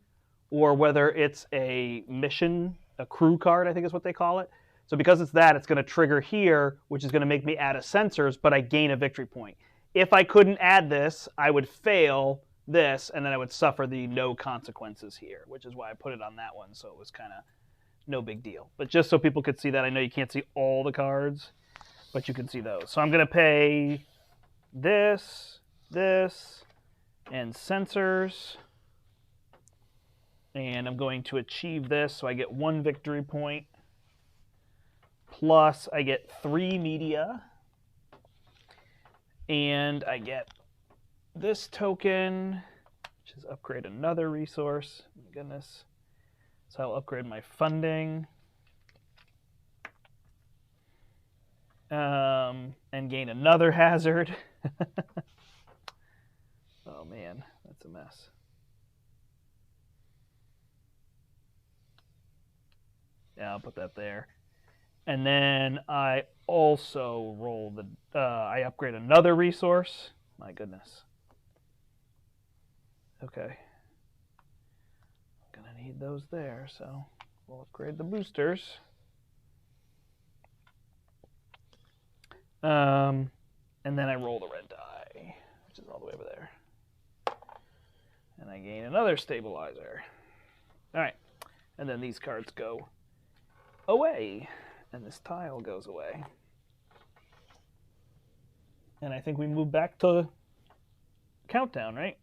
or whether it's a mission, a crew card, I think is what they call it. So because it's that, it's going to trigger here, which is going to make me add a sensors, but I gain a victory point. If I couldn't add this, I would fail this, and then I would suffer the no consequences here, which is why I put it on that one, so it was kind of no big deal. But just so people could see that, I know you can't see all the cards, but you can see those. So I'm going to pay this, and sensors. And I'm going to achieve this, so I get 1 victory point. Plus, I get 3 media. And I get this token, which is upgrade another resource. Oh my goodness. So I'll upgrade my funding. And gain another hazard. Oh man, that's a mess. Yeah, I'll put that there. And then I also roll the, I upgrade another resource. My goodness. Okay. I'm gonna need those there, so we'll upgrade the boosters. And then I roll the red die, which is all the way over there. And I gain another stabilizer. All right. And then these cards go away. And this tile goes away. And I think we move back to countdown, right?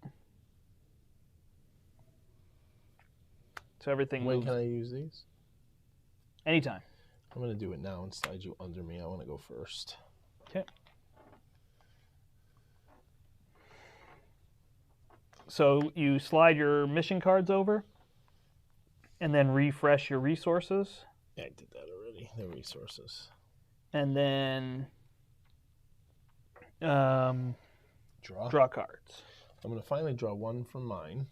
So everything When moves. can I use these? Anytime. I'm going to do it now and slide you under me. I want to go first. Okay. So you slide your mission cards over and then refresh your resources. Yeah, I did that already. The resources. And then draw cards. I'm going to finally draw one from mine.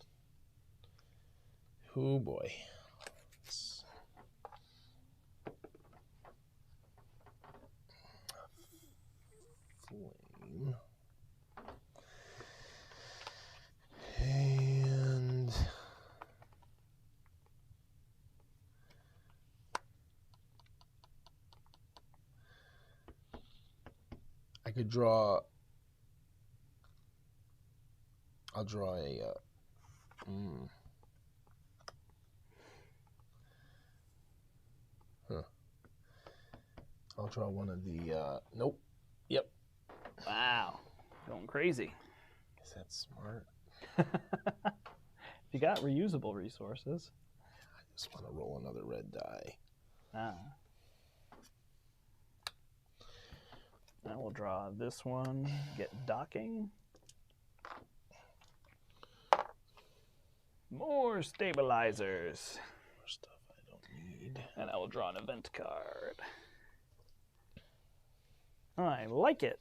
Oh boy. Flame. And I could draw. I'll draw a. I'll draw one of the. Nope. Yep. Wow. Going crazy. Is that smart? You got reusable resources. I just want to roll another red die. Ah. I will draw this one. Get docking. More stabilizers. More stuff I don't need. And I will draw an event card. I like it.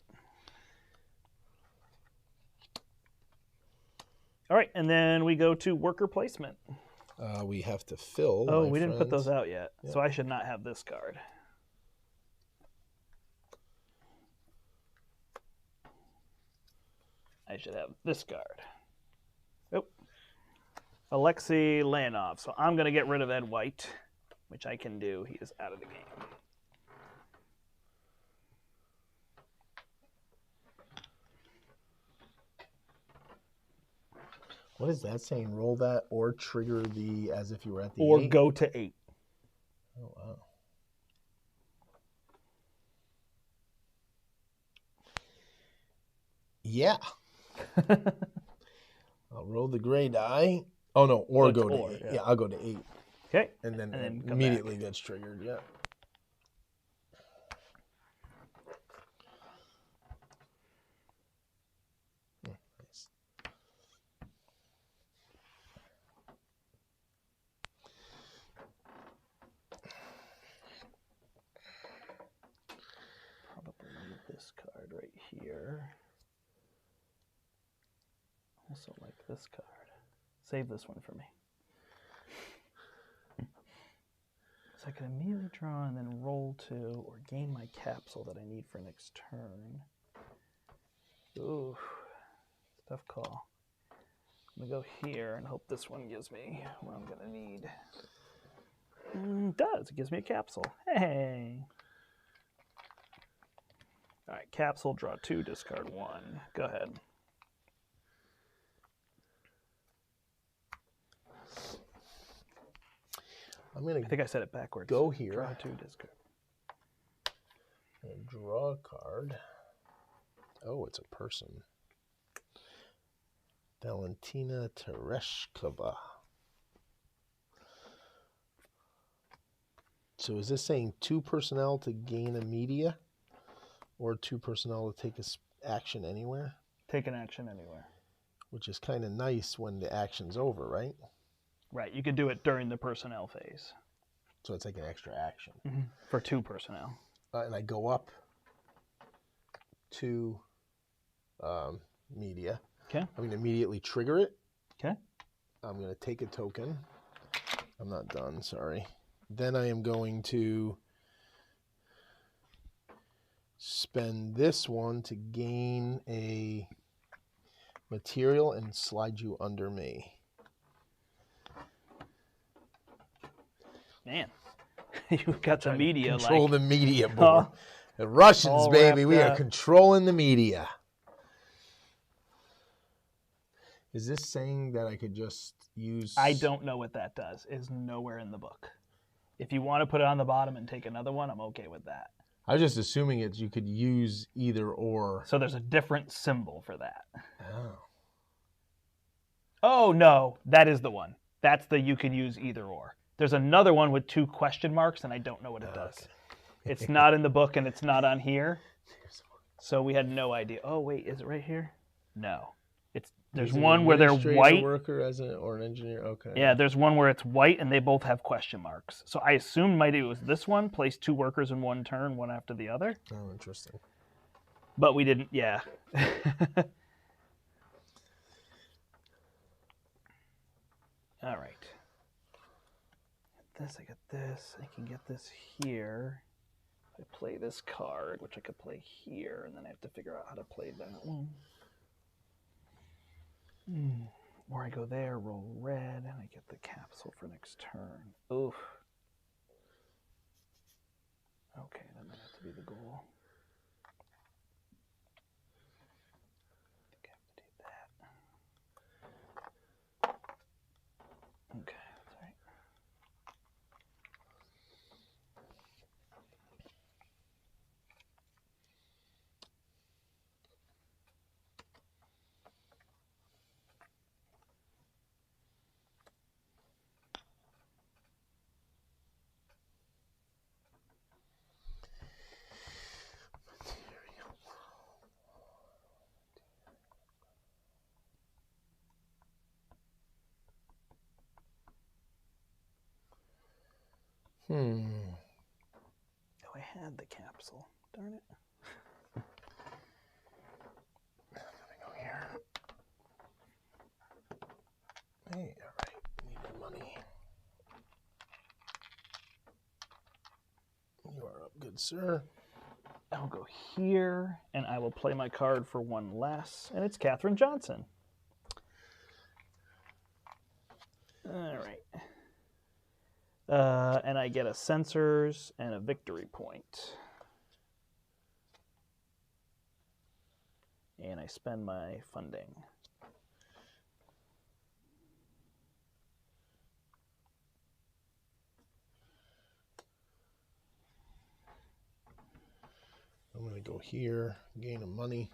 All right, and then we go to worker placement. We have to fill. Oh, we didn't put those out yet, yeah. So I should not have this card. I should have this card. Oh, Alexei Leonov. So I'm going to get rid of Ed White, which I can do. He is out of the game. What is that saying? Roll that or trigger the as if you were at the Or 8? go to 8. Oh, wow. Yeah. I'll roll the gray die. Oh, no, or go to 8. Yeah, I'll go to 8. Okay. And then come immediately back. gets triggered, yeah. here. Also like this card. Save this one for me. So I can immediately draw and then roll 2 or gain my capsule that I need for next turn. Ooh, tough call. I'm going to go here and hope this one gives me what I'm going to need. It does. It gives me a capsule. Hey. All right, capsule, draw 2, discard 1. Go ahead. I think I said it backwards. Go here. Draw 2, discard. And draw a card. Oh, it's a person. Valentina Tereshkova. So is this saying 2 personnel to gain a media? Or 2 personnel to take a action anywhere? Take an action anywhere. Which is kind of nice when the action's over, right? Right, you could do it during the personnel phase. So it's like an extra action. Mm-hmm. For 2 personnel. And I go up to media. Okay. I'm going to immediately trigger it. Okay. I'm going to take a token. I'm not done, sorry. Then I am going to spend this one to gain a material and slide you under me. Man, you've got the media. Control the media board. The Russians, baby, we are controlling the media. Is this saying that I could just use... I don't know what that does. It's nowhere in the book. If you want to put it on the bottom and take another one, I'm okay with that. I was just assuming you could use either or. So there's a different symbol for that. Oh. Oh, no, that is the one. That's the you can use either or. There's another one with 2 question marks, and I don't know what it does. It's not in the book, and it's not on here. So we had no idea. Oh, wait, is it right here? No. There's one where they're white. Worker or an engineer. Okay. Yeah, there's one where it's white and they both have question marks. So I assumed maybe it was this one. Place 2 workers in one turn, one after the other. Oh, interesting. But we didn't. Yeah. All right. I get this. I can get this here. I play this card, which I could play here, and then I have to figure out how to play that one. Or I go there, roll red, and I get the capsule for next turn. Oof. Okay, that might have to be the goal. I think I have to do that. Okay, that's right. Oh, I had the capsule. Darn it. I'm gonna go here. Hey, all right. Need your money. You are up, good sir. I'll go here, and I will play my card for 1 less, and it's Katherine Johnson. All right. And I get a sensors and a victory point. And I spend my funding. I'm going to go here, gain a money.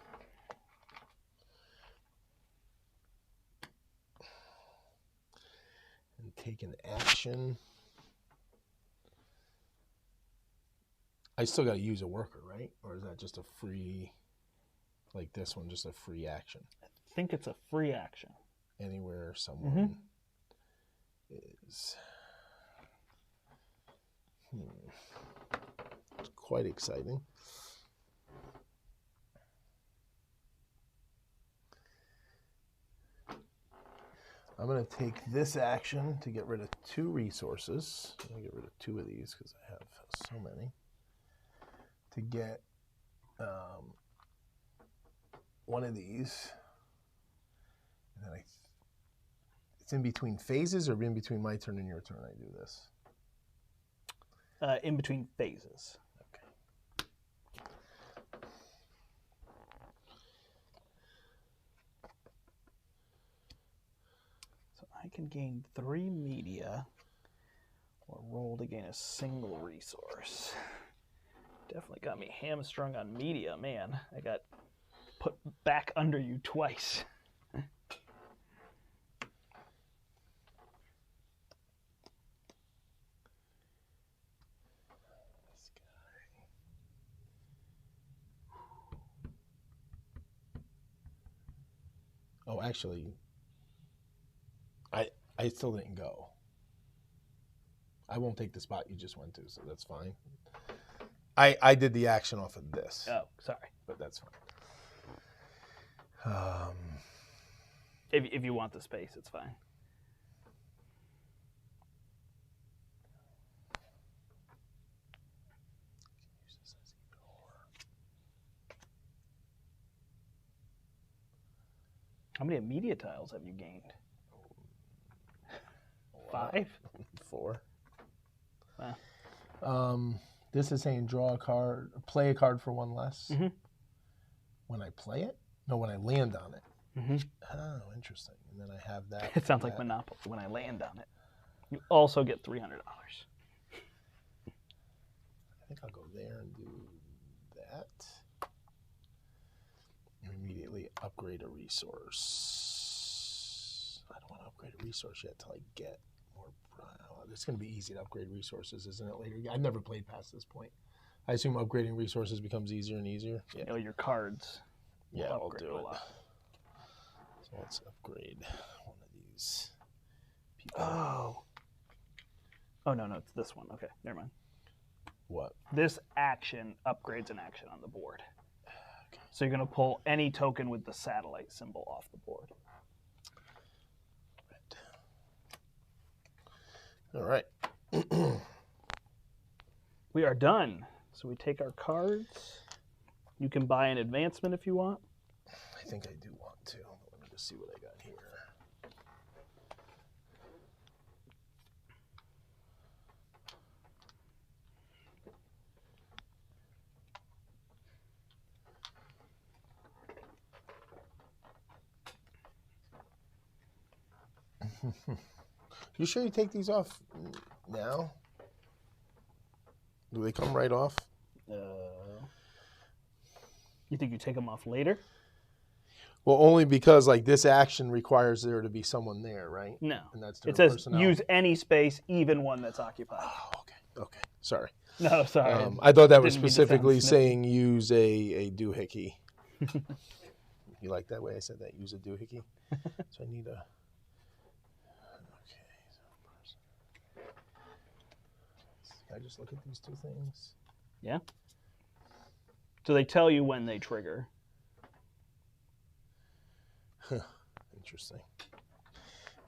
And take an action. I still got to use a worker, right? Or is that just a free, like this one, just a free action? I think it's a free action. Anywhere someone is. It's quite exciting. I'm going to take this action to get rid of 2 resources. I'm going to get rid of 2 of these because I have so many. To get 1 of these. And then it's in between phases or in between my turn and your turn I do this? In between phases. Okay. So I can gain 3 media or roll to gain a single resource. Definitely got me hamstrung on media, man. I got put back under you twice. This guy. Oh, actually, I still didn't go. I won't take the spot you just went to, so that's fine. I did the action off of this. Oh, sorry. But that's fine. If you want the space, it's fine. How many media tiles have you gained? 5? 4. Wow. This is saying draw a card, play a card for 1 less. Mm-hmm. When I play it? No, when I land on it. Mm-hmm. Oh, interesting. And then I have that. It sounds like Monopoly. When I land on it, you also get $300. I think I'll go there and do that. And immediately upgrade a resource. I don't want to upgrade a resource yet till I get more. It's going to be easy to upgrade resources, isn't it, later? I've never played past this point. I assume upgrading resources becomes easier and easier. Yeah. You know, your cards. Yeah, I'll upgrade do a it. lot. So let's upgrade one of these people. Oh, no, it's this one. Okay, never mind. What? This action upgrades an action on the board. Okay. So you're going to pull any token with the satellite symbol off the board. All right. We are done. So we take our cards. You can buy an advancement if you want. I think I do want to. Let me just see what I got here. You sure you take these off now? Do they come right off? You think you take them off later? Well, only because like this action requires there to be someone there, right? No. And that's It says personnel. use any space, even one that's occupied. Oh, okay. Okay. Sorry. No, sorry. I thought that was Didn't mean to sound specifically snippy. saying use a doohickey. You like that way I said that? Use a doohickey? So I need a... Okay. Can I just look at these 2 things? Yeah. So they tell you when they trigger. Interesting.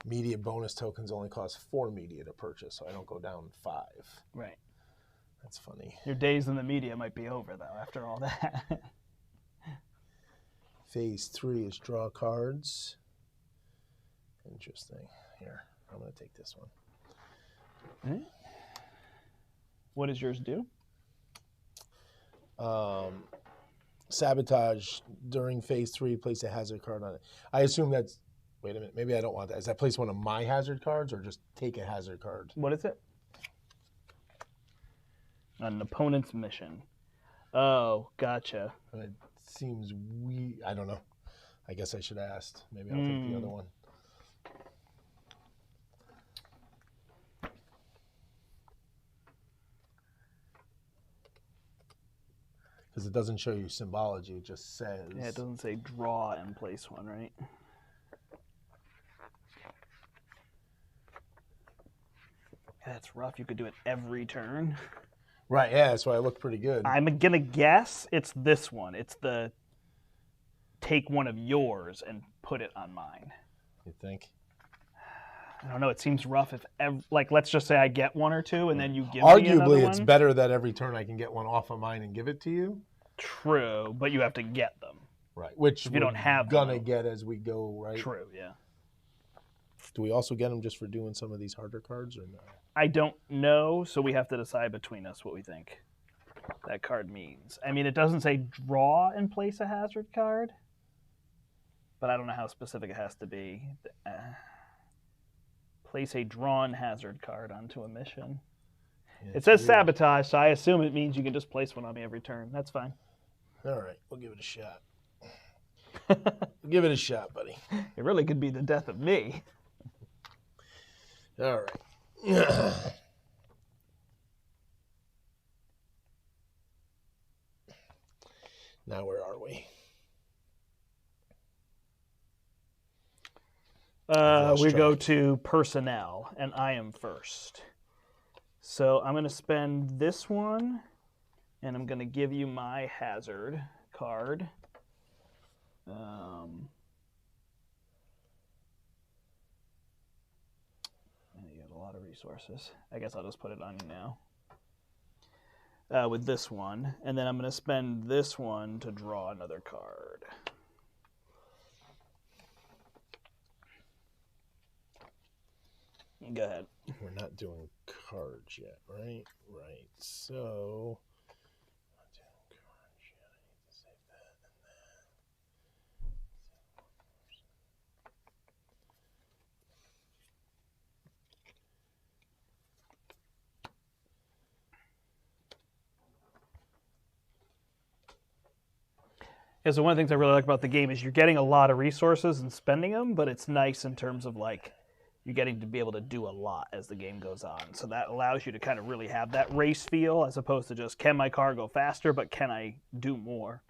Media bonus tokens only cost 4 media to purchase, so I don't go down 5. Right. That's funny. Your days in the media might be over, though, after all that. Phase 3 is draw cards. Interesting. Here, I'm going to take this one. What does yours do? Sabotage during phase 3, place a hazard card on it. I assume that's, wait a minute, maybe I don't want that. Is that place one of my hazard cards or just take a hazard card? What is it? An opponent's mission. Oh, gotcha. It seems I don't know. I guess I should have asked. Maybe I'll take the other one. Because it doesn't show you symbology, it just says. Yeah, it doesn't say draw and place one, right? Yeah, that's rough. You could do it every turn. Right, yeah, that's why it looked pretty good. I'm going to guess it's this one. It's the take one of yours and put it on mine. You think? I don't know. It seems rough if, like, let's just say I get one or two, and then you give me another Arguably, it's one. better that every turn I can get one off of mine and give it to you. True, but you have to get them. Right, which If you don't have gonna them. get as we go, right? True, yeah. Do we also get them just for doing some of these harder cards, or no? I don't know, so we have to decide between us what we think that card means. I mean, it doesn't say draw and place a hazard card, but I don't know how specific it has to be. Place a drawn hazard card onto a mission. Yeah, It says weird. sabotage, so I assume it means you can just place one on me every turn. That's fine. All right, we'll give it a shot. We'll give it a shot, buddy. It really could be the death of me. All right. Now where are we? We go to personnel, and I am first. So I'm going to spend this one, and I'm going to give you my hazard card. And you have a lot of resources. I guess I'll just put it on you now. With this one, and then I'm going to spend this one to draw another card. Go ahead. We're not doing cards yet, right? Right. So, not doing cards yet. I need to save that and Yeah, so one of the things I really like about the game is you're getting a lot of resources and spending them, but it's nice in terms of like you're getting to be able to do a lot as the game goes on. So that allows you to kind of really have that race feel as opposed to just, can my car go faster, but can I do more?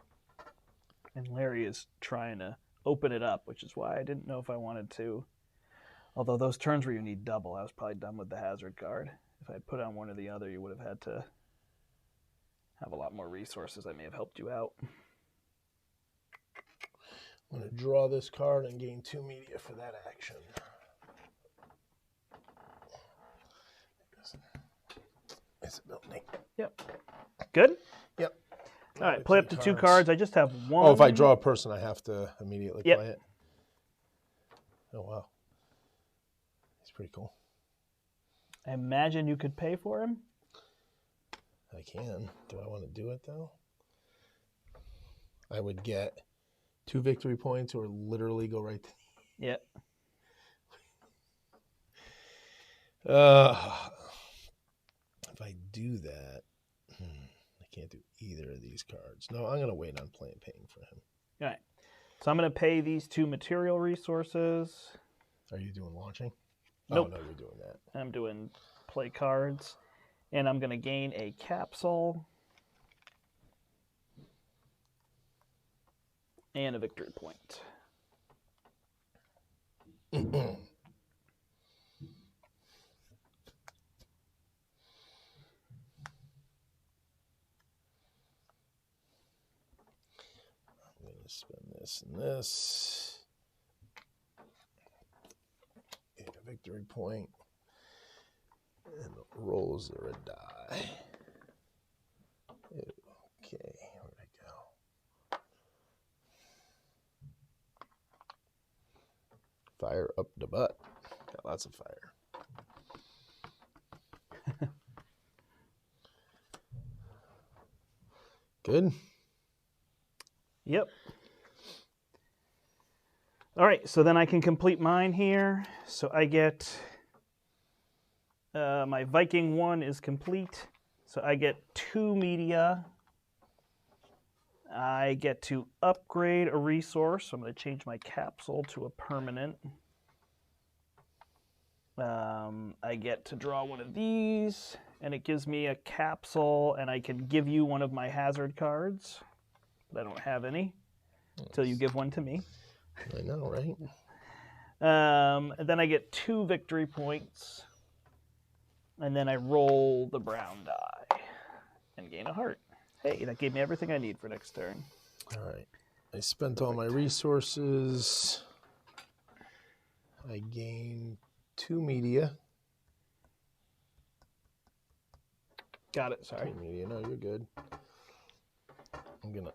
And Larry is trying to open it up, which is why I didn't know if I wanted to. Although those turns where you need double, I was probably done with the hazard card. If I'd put on one or the other, you would have had to have a lot more resources. I may have helped you out. I'm going to draw this card and gain 2 media for that action. It's a building. Yep. Good? Yep. All right, play up to 2 cards. I just have one. Oh, if I draw a person, I have to immediately Yep. play it? Oh, wow. He's pretty cool. I imagine you could pay for him. I can. Do I want to do it, though? I would get 2 victory points or literally go right to Yep. if I do that, I can't do either of these cards. No, I'm going to wait on paying for him. All right. So I'm going to pay these 2 material resources. Are you doing launching? Nope. Oh, no, you're doing that. I'm doing play cards. And I'm going to gain a capsule. And a victory point. I'm going to spend this and this. Get a victory point. And rolls are a die. Okay, where'd I go? Fire up the butt. Got lots of fire. Good. Yep. All right, so then I can complete mine here. So I get my Viking 1 is complete. So I get 2 media. I get to upgrade a resource. So I'm going to change my capsule to a permanent. I get to draw one of these, and it gives me a capsule, and I can give you one of my hazard cards. But I don't have any until you give one to me. I know, right? And then I get 2 victory points, and then I roll the brown die and gain a heart. Hey, that gave me everything I need for next turn. All right. I spent all my resources. I gained 2 media. Got it. Sorry. 2 media. No, you're good. I'm going to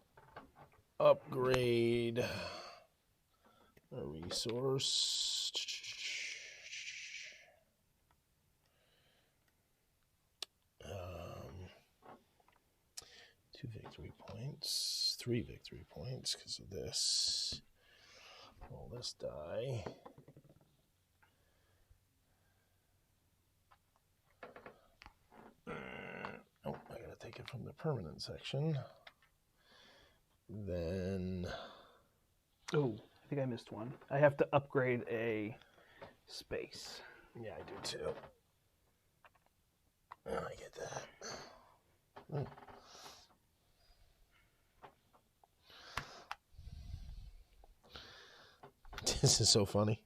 upgrade a resource. 2 victory points. 3 victory points because of this. Roll this die. Oh, I gotta take it from the permanent section. Then. Oh, I think I missed one. I have to upgrade a space. Yeah, I do too. Oh, I get that. Mm. This is so funny.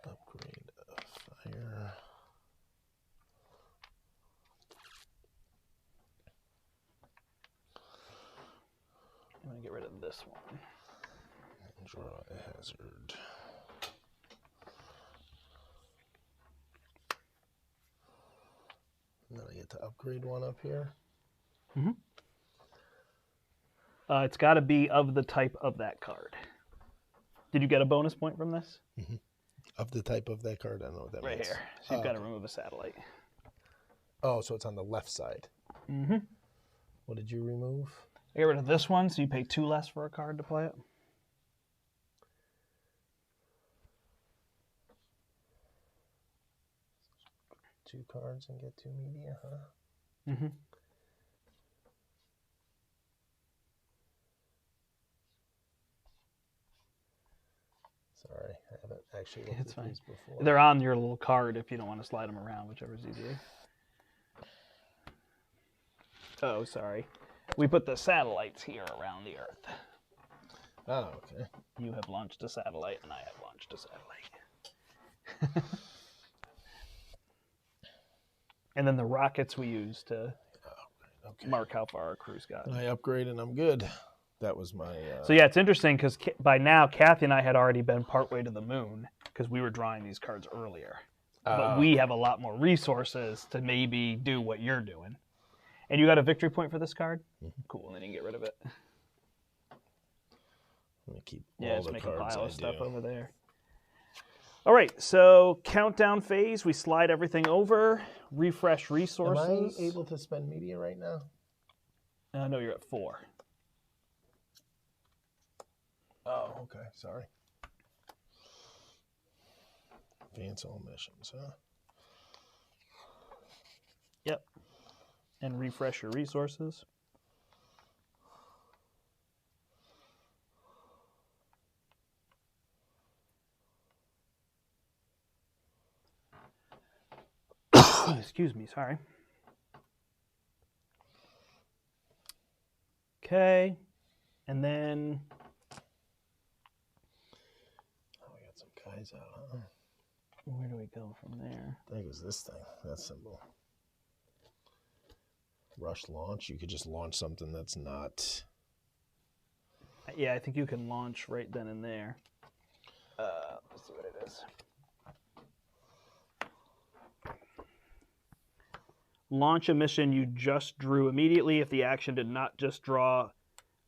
Upgrade a fire. I'm going to get rid of this one. Draw a hazard. And then I get to upgrade one up here. Mm-hmm. It's got to be of the type of that card. Did you get a bonus point from this? Mm-hmm. Of the type of that card, I don't know what that means. Right here. So you've got to remove a satellite. Oh, so it's on the left side. Mm-hmm. What did you remove? I get rid of this one, so you pay 2 less for a card to play it. Two cards and get 2 media, huh? Mm-hmm. Sorry, I haven't actually looked It's at fine. these before. They're on your little card if you don't want to slide them around, whichever's easier. Oh, sorry. We put the satellites here around the Earth. Oh, okay. You have launched a satellite, and I have launched a satellite. And then the rockets we use to mark how far our crew's got. I upgrade and I'm good. That was my... So yeah, it's interesting because by now, Kathy and I had already been partway to the moon because we were drawing these cards earlier. But we have a lot more resources to maybe do what you're doing. And you got a victory point for this card? Mm-hmm. Cool, then you can get rid of it. I'm going to keep all the make cards a pile I of stuff do. over there. All right, so countdown phase. We slide everything over, refresh resources. Am I able to spend media right now? No, you're at 4. Oh, okay. Sorry. Advance all missions, huh? Yep. And refresh your resources. Excuse me, sorry. Okay. And then... Oh, we got some guys out, huh? Where do we go from there? I think it was this thing, that symbol. Rush launch. You could just launch something that's not... Yeah, I think you can launch right then and there. Let's see what it is. Launch a mission you just drew immediately. If the action did not just draw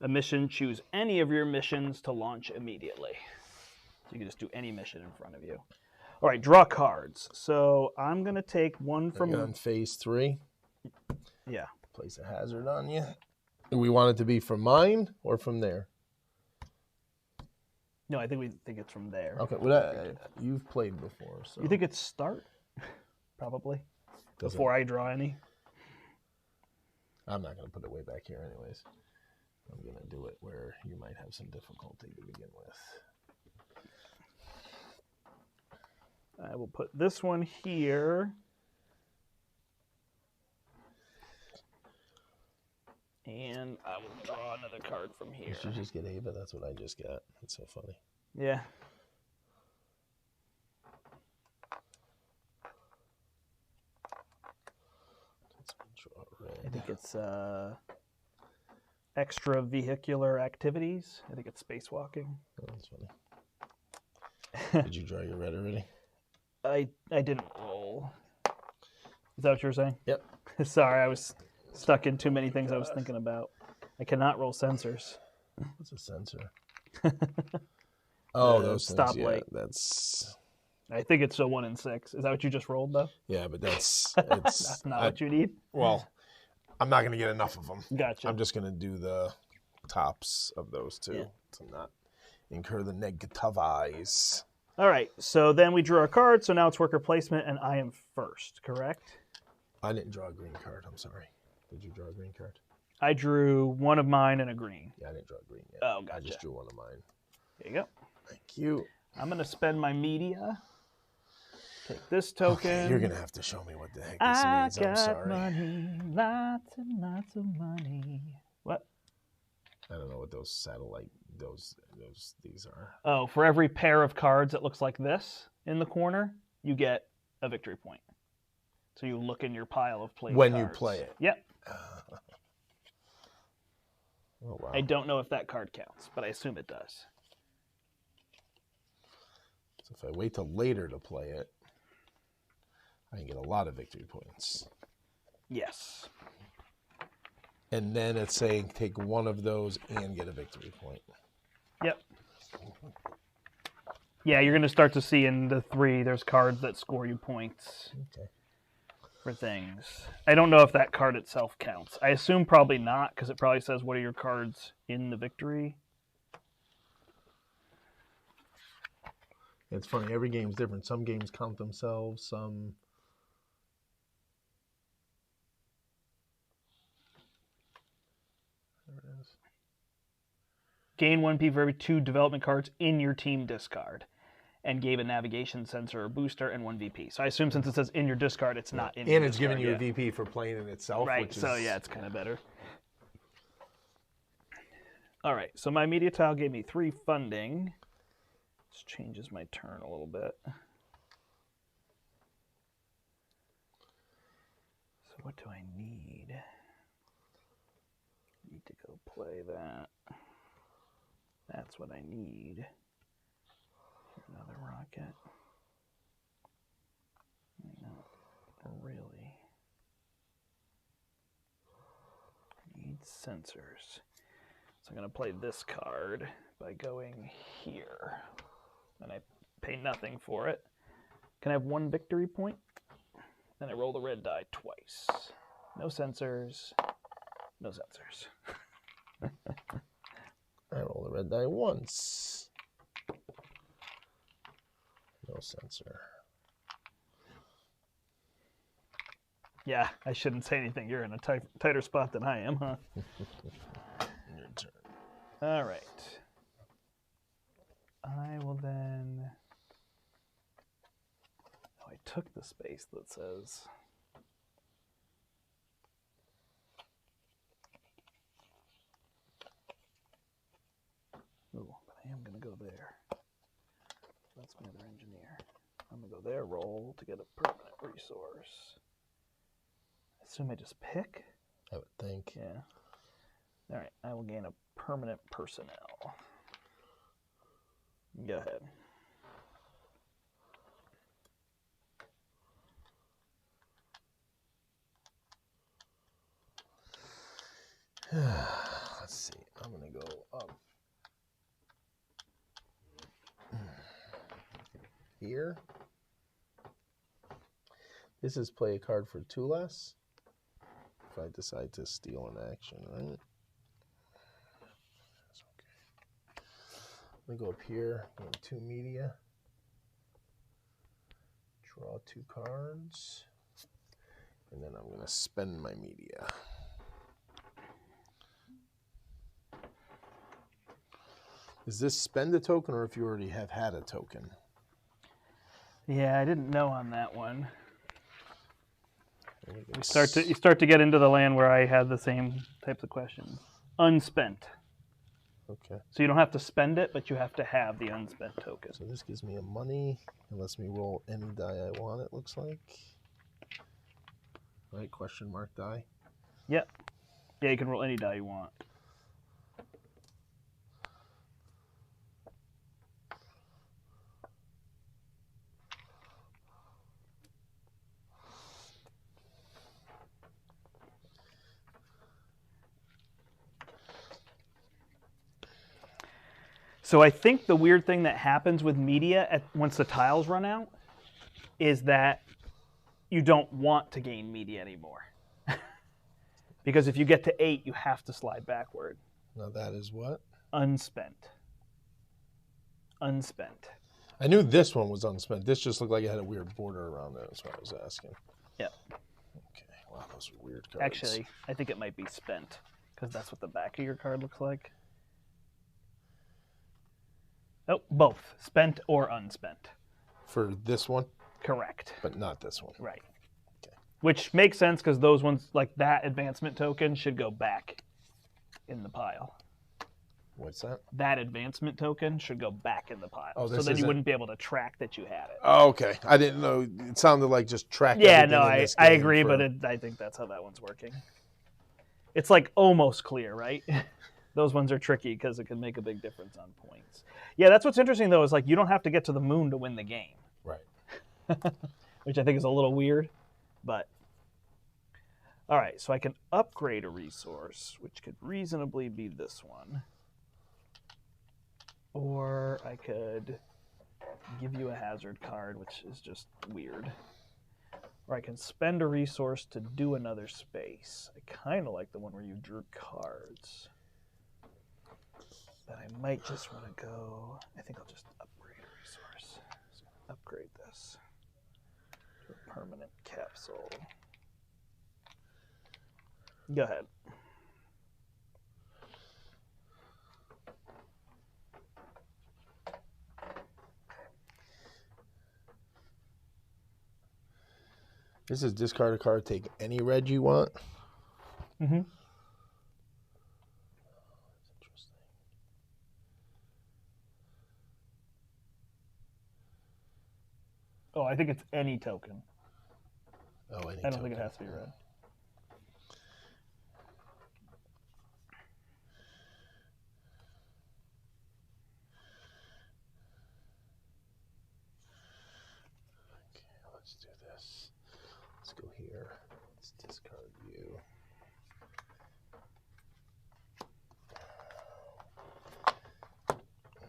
a mission, choose any of your missions to launch immediately. So you can just do any mission in front of you. All right, draw cards. So I'm going to take one from... on phase 3. Yeah. Place a hazard on you. Do we want it to be from mine or from there? No, I think we think it's from there. Okay, well, you've played before, so... You think it's start? Probably. Before I draw any? I'm not going to put it way back here anyways. I'm going to do it where you might have some difficulty to begin with. I will put this one here. And I will draw another card from here. You should just get Ava. That's what I just got. That's so funny. Yeah. Draw red. I think it's extravehicular activities. I think it's spacewalking. Oh, that's funny. Did you draw your red already? I didn't roll. Is that what you were saying? Yep. Sorry, I was stuck in too many things I was thinking about. I cannot roll sensors. What's a sensor? Oh, those things. stoplight. Yeah, that's. I think it's a 1 in 6. Is that what you just rolled, though? Yeah, but it's That's not what you need. Well, I'm not going to get enough of them. Gotcha. I'm just going to do the tops of those two to not incur the negative eyes. All right, so then we drew our card, so now it's worker placement, and I am first, correct? I didn't draw a green card. I'm sorry. Did you draw a green card? I drew one of mine and a green. Yeah, I didn't draw a green yet. Oh, gotcha. I just drew one of mine. There you go. Thank you. I'm going to spend my media. Take this token. Okay, you're going to have to show me what the heck this means. I'm sorry. Money, lots and lots of money. What? I don't know what those satellite, these are. Oh, for every pair of cards that looks like this in the corner, you get a victory point. So you look in your pile of played When cards. you play it. Yep. Oh, wow. I don't know if that card counts, but I assume it does. So if I wait till later to play it, I can get a lot of victory points. Yes. And then it's saying take one of those and get a victory point. Yep. Yeah, you're going to start to see in the 3, there's cards that score you points for things. I don't know if that card itself counts. I assume probably not, because it probably says what are your cards in the victory. It's funny, every game's different. Some games count themselves, some... There it is. Gain 1P for every 2 development cards in your team discard. And gave a navigation sensor or booster and 1 VP. So I assume since it says in your discard, it's not in your And it's discard, giving you a VP for playing it itself. Right, which so is... yeah, it's kind of better. All right, so my media tile gave me 3 funding. This changes my turn a little bit. So what do I need? Need to go play that. That's what I need. Another rocket. Not really. Need sensors. So I'm going to play this card by going here. And I pay nothing for it. Can I have 1 victory point? Then I roll the red die twice. No sensors. No sensors. I roll the red die once. No sensor. Yeah, I shouldn't say anything. You're in a tighter spot than I am, huh? Your turn. All right. I will then... Oh, I took the space that says... Oh, but I am going to go there. That's my other engineer. I'm going to go there, roll to get a permanent resource. I assume I just pick? I would think. Yeah. All right, I will gain a permanent personnel. Go ahead. Let's see. I'm going to go up here. This is play a card for 2 less. If I decide to steal an action, right? That's okay. Let me go up here, gain 2 media. Draw 2 cards. And then I'm going to spend my media. Is this spend a token or if you already have had a token? Yeah, I didn't know on that one. You start to get into the land where I had the same types of questions. Unspent. Okay. So you don't have to spend it, but you have to have the unspent token. So this gives me a money and lets me roll any die I want, it looks like. Right, question mark die. Yep. Yeah, you can roll any die you want. So I think the weird thing that happens with media once the tiles run out is that you don't want to gain media anymore. Because if you get to 8, you have to slide backward. Now that is what? Unspent. Unspent. I knew this one was unspent. This just looked like it had a weird border around it. That's what I was asking. Yep. Okay. Wow, those are weird cards. Actually, I think it might be spent because that's what the back of your card looks like. Oh, both. Spent or unspent. For this one? Correct. But not this one. Right. Okay. Which makes sense because those ones, like that advancement token, should go back in the pile. What's that? That advancement token should go back in the pile. Oh, so then you wouldn't be able to track that you had it. Oh, okay. I didn't know. It sounded like just track. Yeah, everything no, in this I game agree, for- but I think that's how that one's working. It's like almost clear, right? Those ones are tricky because it can make a big difference on points. Yeah, that's what's interesting, though, is like you don't have to get to the moon to win the game. Right. Which I think is a little weird, but... All right, so I can upgrade a resource, which could reasonably be this one. Or I could give you a hazard card, which is just weird. Or I can spend a resource to do another space. I kind of like the one where you drew cards. But I might just want to go... I think I'll just upgrade a resource. So upgrade this to a permanent capsule. Go ahead. This is discard a card, take any red you want. Mm-hmm. Interesting. Oh, I think it's any token. Oh, any I don't think it token. has to be red. Okay, let's do this. Let's go here. Let's discard you.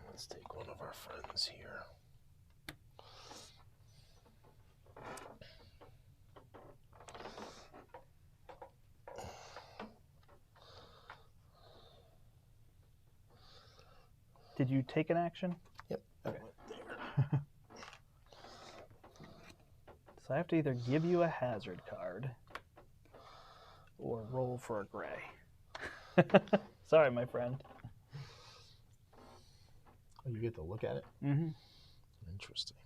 Let's take one of our friends here. Did you take an action? Yep. Okay. So I have to either give you a hazard card or roll for a gray. Sorry, my friend. Oh, you get to look at it? Mm-hmm. Interesting.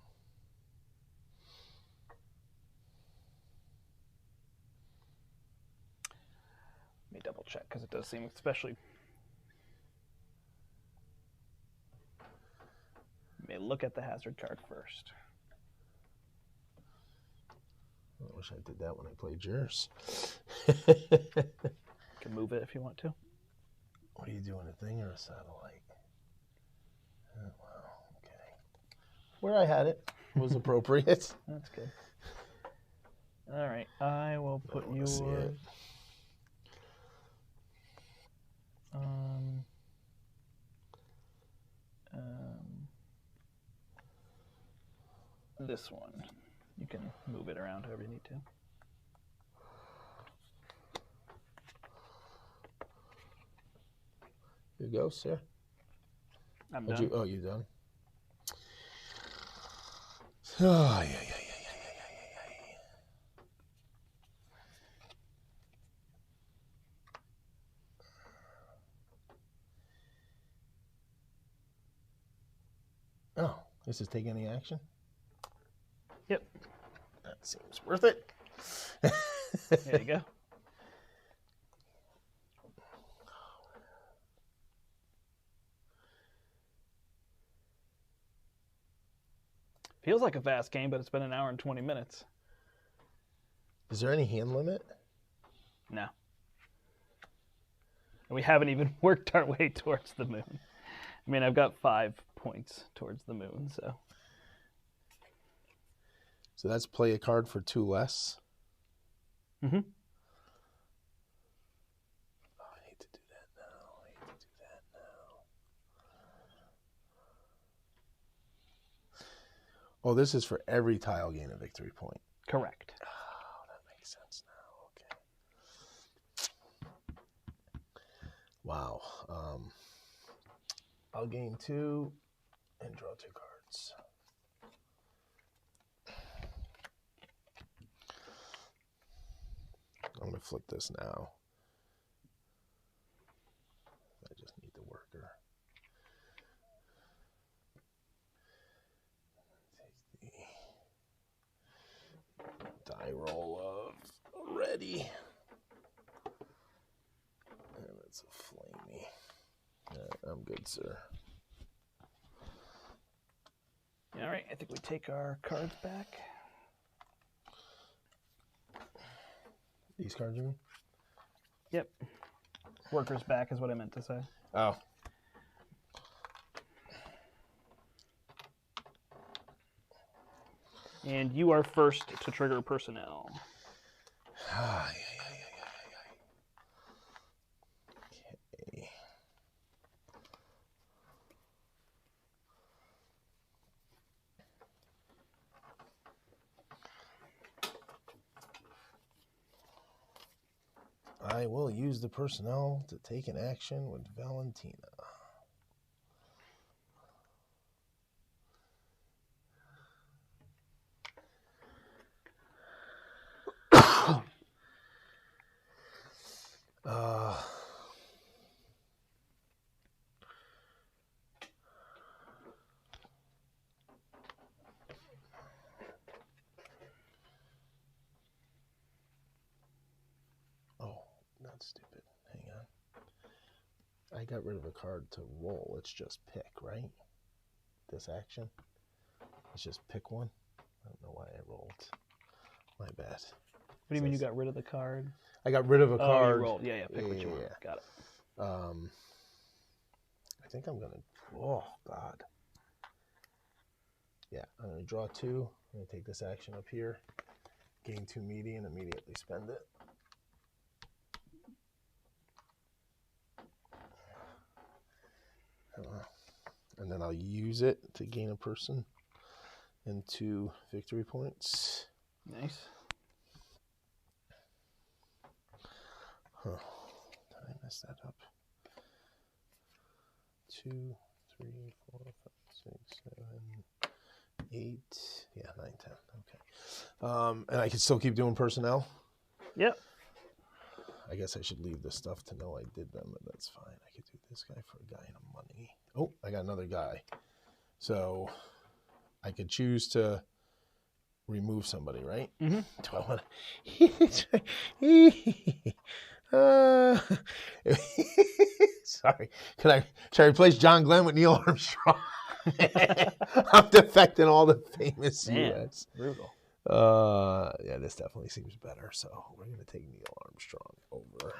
Let me double check because it does seem especially... You may look at the hazard card first. I wish I did that when I played yours. You can move it if you want to. What are you doing, a thing or a satellite? Oh, wow, okay. Where I had it was appropriate. That's good. All right, I will put wanna see yours it. on. This one. You can move it around however you need to. You go, sir. I'm Did done. you done? Oh, yeah. Oh, this is take any action? Yep. That seems worth it. There you go. Feels like a fast game, but it's been an hour and 20 minutes. Is there any hand limit? No. And we haven't even worked our way towards the moon. I mean, I've got 5 points towards the moon, so. So that's play a card for 2 less. Mm-hmm. Oh, I hate to do that now. Oh, this is for every tile gain a victory point. Correct. Oh, that makes sense now. Okay. Wow. I'll gain 2 and draw 2 cards. I'm going to flip this now. I just need the worker. Take the die roll of ready. And it's a flamey. I'm good, sir. All right, I think we take our cards back. These cards, you mean? Yep. Workers back is what I meant to say. Oh. And you are first to trigger personnel. Okay. I will use the personnel to take an action with Valentina. Oh, that's stupid. Hang on. I got rid of a card to roll. It's just pick, right? This action. Let's just pick one. I don't know why I rolled. My bad. What do you mean you got rid of the card? I got rid of a card. Oh, you rolled. Yeah, pick what you want. Got it. I think I'm going to... Oh, God. Yeah, I'm going to draw 2. I'm going to take this action up here. Gain 2 meaty and immediately spend it. And then I'll use it to gain a person and 2 victory points. Nice. Huh. Did I mess that up? 2, 3, 4, 5, 6, 7, 8. Yeah, 9, 10. Okay. And I can still keep doing personnel? Yep. I guess I should leave this stuff to know I did them, but that's fine. I could do this guy for a guy and a money. Oh, I got another guy. So I could choose to remove somebody, right? Mm-hmm. Do I want to... Sorry. Should I replace John Glenn with Neil Armstrong? I'm defecting all the famous US. Brutal. Yeah, this definitely seems better. So we're going to take Neil Armstrong over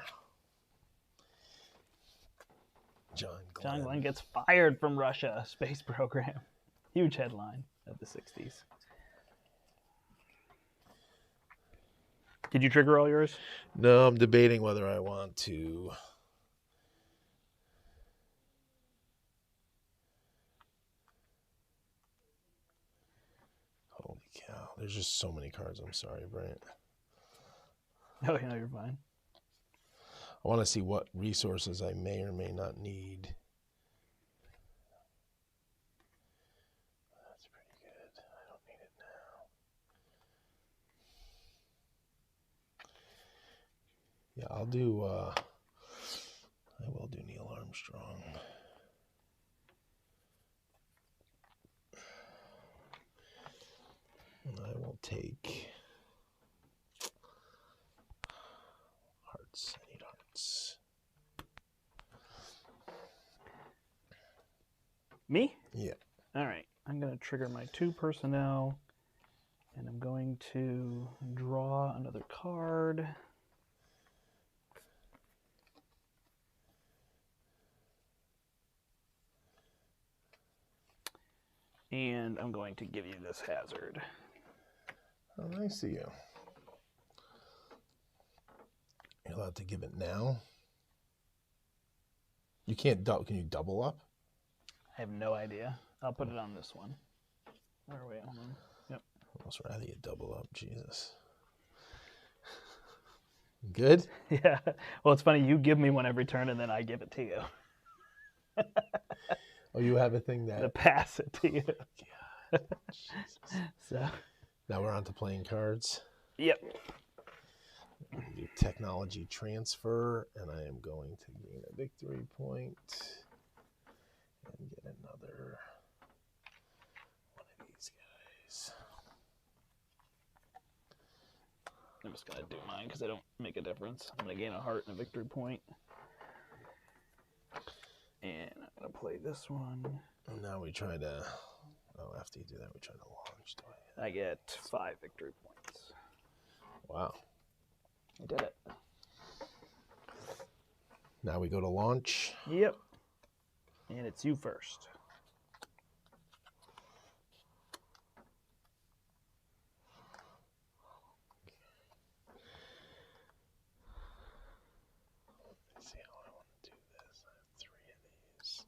John Glenn. John Glenn gets fired from Russia space program. Huge headline of the 60s. Did you trigger all yours? No, I'm debating whether I want to. Holy cow. There's just so many cards. I'm sorry, Brandt. Oh, yeah, you're fine. I want to see what resources I may or may not need. That's pretty good. I don't need it now. Yeah, I'll do, I will do Neil Armstrong. And I will take hearts. I need hearts. Me? Yeah. All right. I'm going to trigger my 2 personnel, and I'm going to draw another card. And I'm going to give you this hazard. Oh, I see you. You're allowed to give it now? You can't double. Can you double up? I have no idea. I'll put it on this one. Where are we? Hold on. Yep. Almost rather you double up, Jesus. Good? Yeah. Well, it's funny. You give me one every turn, and then I give it to you. Oh, you have a thing To that... pass it to you. God, Jesus. So. Now we're on to playing cards. Yep. Do technology transfer, and I am going to gain a victory point and get another one of these guys. I'm just going to do mine because they don't make a difference. I'm going to gain a heart and a victory point. And I'm going to play this one. And now we try to... Oh, after you do that, we try to launch. I get 5 victory points. Wow. I did it. Now we go to launch. Yep. And it's you first. Let's see how I want to do this. I have 3 of these.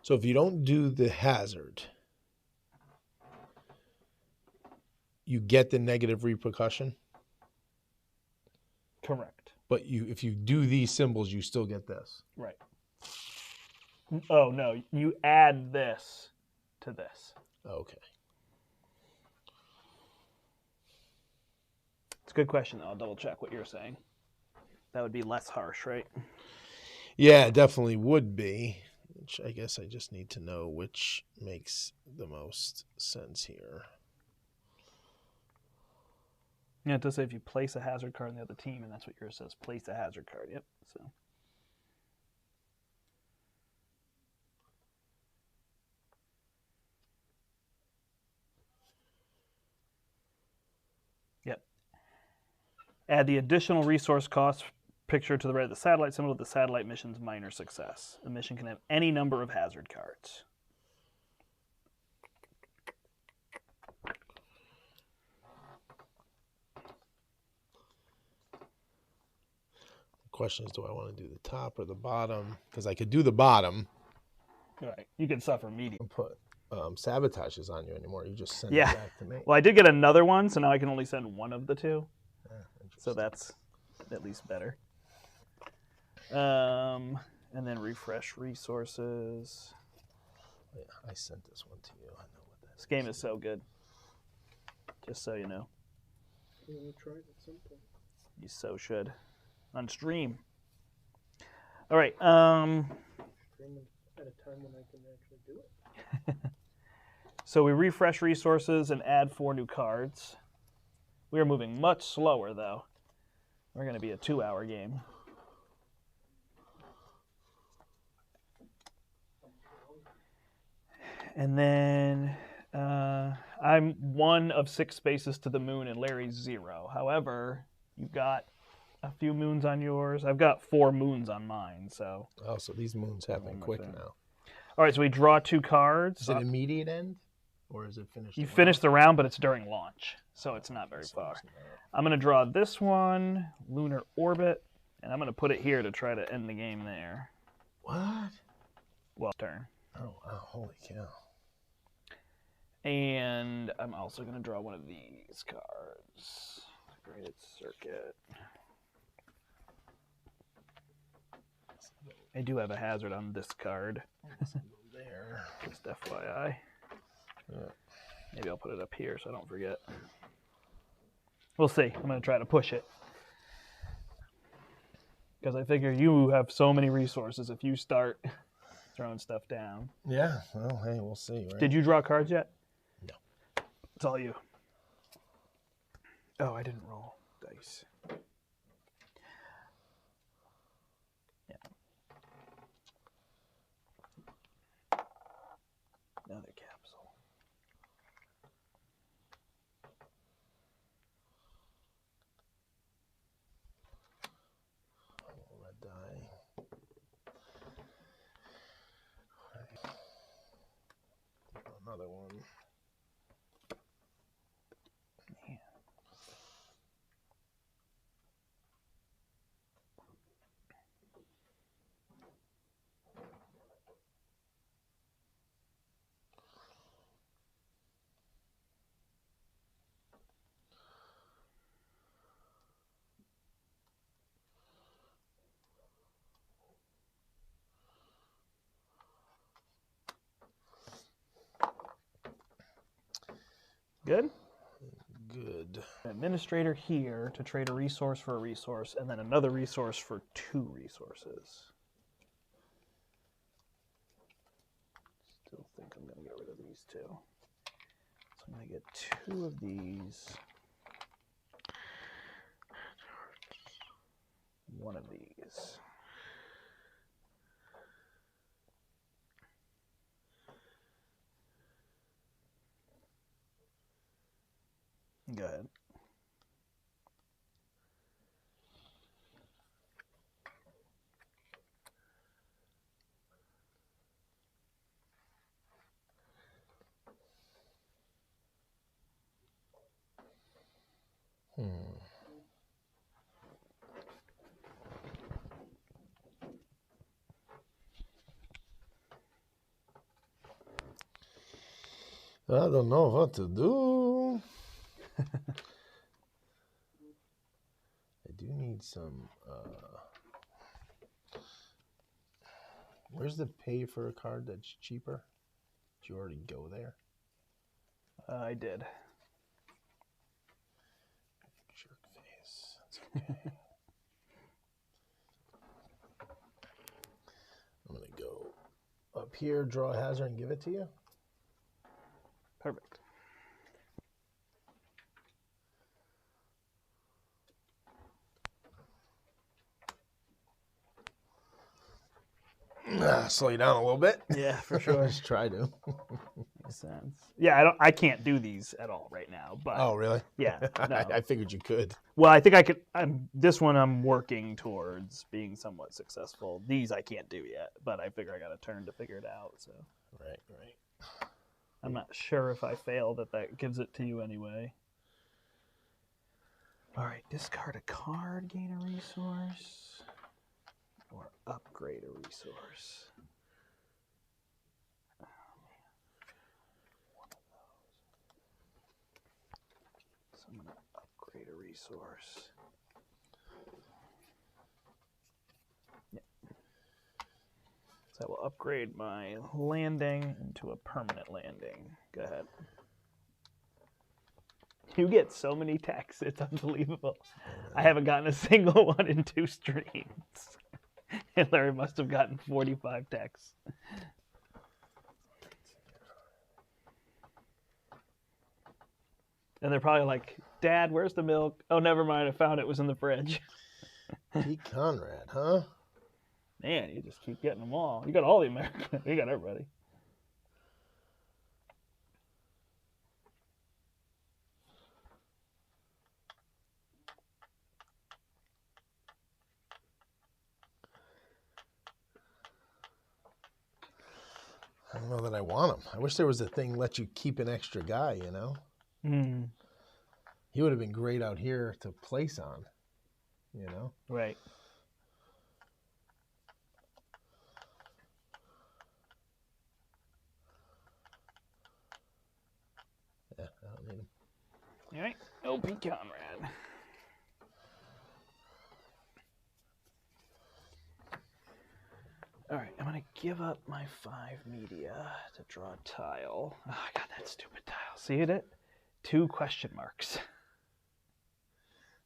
So if you don't do the hazard, you get the negative repercussion. Correct. But if you do these symbols, you still get this. Right. Oh, no. You add this to this. Okay. It's a good question, though. I'll double check what you're saying. That would be less harsh, right? Yeah, it definitely would be. Which I guess I just need to know which makes the most sense here. Yeah, it does say if you place a hazard card on the other team, and that's what yours says. Place a hazard card. Yep. So. Yep. Add the additional resource cost picture to the right of the satellite symbol of the satellite mission's minor success. The mission can have any number of hazard cards. The question is, do I want to do the top or the bottom? Because I could do the bottom. Right. You can suffer medium. And put sabotages on you anymore. You just send Yeah. it back to me. Well, I did get another one, so now I can only send one of the 2. Yeah, So that's at least better. And then refresh resources. yeah, I sent this one to you. I know what that This game is so good. Just so you know. I'm going to try it at some point. You so should. On stream. All right. Stream at a time when I can actually do it. So we refresh resources and add 4 new cards. We are moving much slower, though. We're going to be a 2-hour game. And then I'm 1 of 6 spaces to the moon, and Larry's 0. However, you've got a few moons on yours. I've got 4 moons on mine, so. Oh, so these moons happen quick now. All right, so we draw 2 cards. Is it immediate end, or is it finished? You finish the round, but it's during launch, so it's not very far. I'm going to draw this one, Lunar Orbit, and I'm going to put it here to try to end the game there. What? Well, turn. Oh, wow, holy cow. And I'm also going to draw one of these cards. Graded Circuit. I do have a hazard on this card. There. Just FYI. Yeah. Maybe I'll put it up here so I don't forget. We'll see. I'm going to try to push it. Because I figure you have so many resources if you start throwing stuff down. Yeah, well, hey, we'll see, right? Did you draw cards yet? No. It's all you. Oh, I didn't roll dice. Yeah. Another capsule. Good? Good. Administrator here to trade a resource for a resource, and then another resource for 2 resources. Still think I'm going to get rid of these 2. So I'm going to get 2 of these. 1 of these. Go ahead. I don't know what to do. I do need some. Where's the pay for a card that's cheaper? Did you already go there? I did. Jerk face. That's okay. I'm going to go up here, draw a hazard, and give it to you. Perfect. Slow you down a little bit. Yeah, for sure. Just try to. Makes sense. Yeah, I can't do these at all right now. But Oh, really? yeah, no. I figured you could. Well, I think I could. This one I'm working towards being somewhat successful. These I can't do yet, but I figure I got a turn to figure it out. So Right. I'm not sure if I fail that gives it to you anyway. All right, discard a card, gain a resource, or upgrade a resource. Oh, man. One of those. So I'm going to upgrade a resource. Yep. So I will upgrade my landing into a permanent landing. Go ahead. You get so many texts, it's unbelievable. I haven't gotten a single one in 2 streams. And Larry must have gotten 45 texts. And they're probably like, Dad, where's the milk? Oh, never mind, I found it was in the fridge. Pete Conrad, huh? Man, you just keep getting them all. You got all the American. You got everybody. I don't know that I want him. I wish there was a thing let you keep an extra guy, you know? Mm. He would have been great out here to place on, you know? Right. Yeah, I don't need him. All right. O.P. Conrad. All right, I'm going to give up my 5 media to draw a tile. Oh, I got that stupid tile. See it? 2 question marks.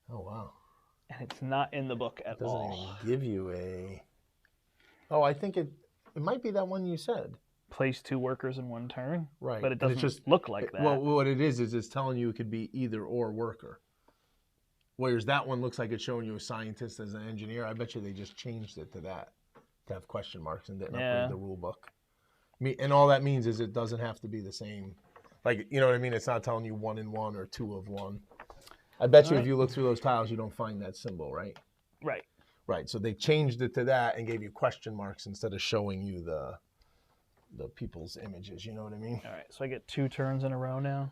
Oh, wow. And it's not in the book at It doesn't all. even give you a... Oh, I think it might be that one you said. Place 2 workers in 1 turn. Right. But it And it's doesn't just, look like that. Well, what it is it's telling you it could be either or worker. Whereas that one looks like it's showing you a scientist as an engineer. I bet you they just changed it to that, to have question marks and didn't upgrade the rule book. And all that means is it doesn't have to be the same. Like, you know what I mean? It's not telling you 1 in 1 or 2 of 1. I bet you if you look through those tiles, you don't find that symbol, right? Right. Right. So they changed it to that and gave you question marks instead of showing you the people's images. You know what I mean? All right, so I get 2 turns in a row now.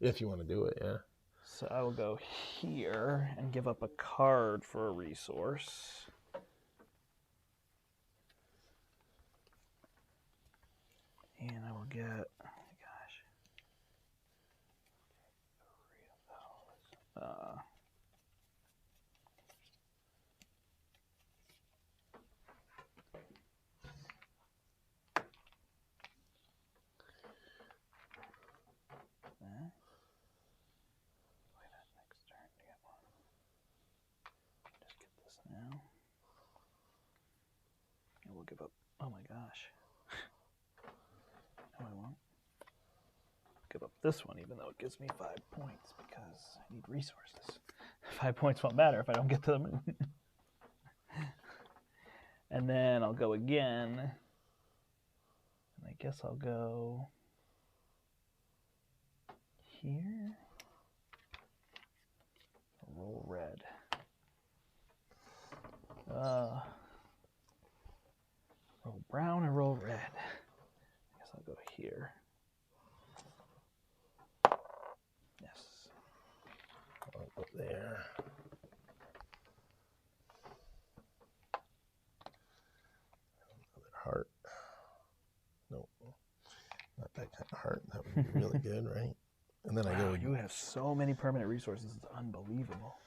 If you want to do it, yeah. So I will go here and give up a card for a resource. And I will get, oh my gosh, 3 of those. won't give up. Oh my gosh. No, I won't. Give up this one, even though it gives me 5 points because I need resources. 5 points won't matter if I don't get to the moon. And then I'll go again. And I guess I'll go here. I'll roll red. Roll brown or roll red. I guess I'll go here. Yes. I'll go there. Another heart. No, not that kind of heart. That would be really good, right? And then I go. You have so many permanent resources. It's unbelievable.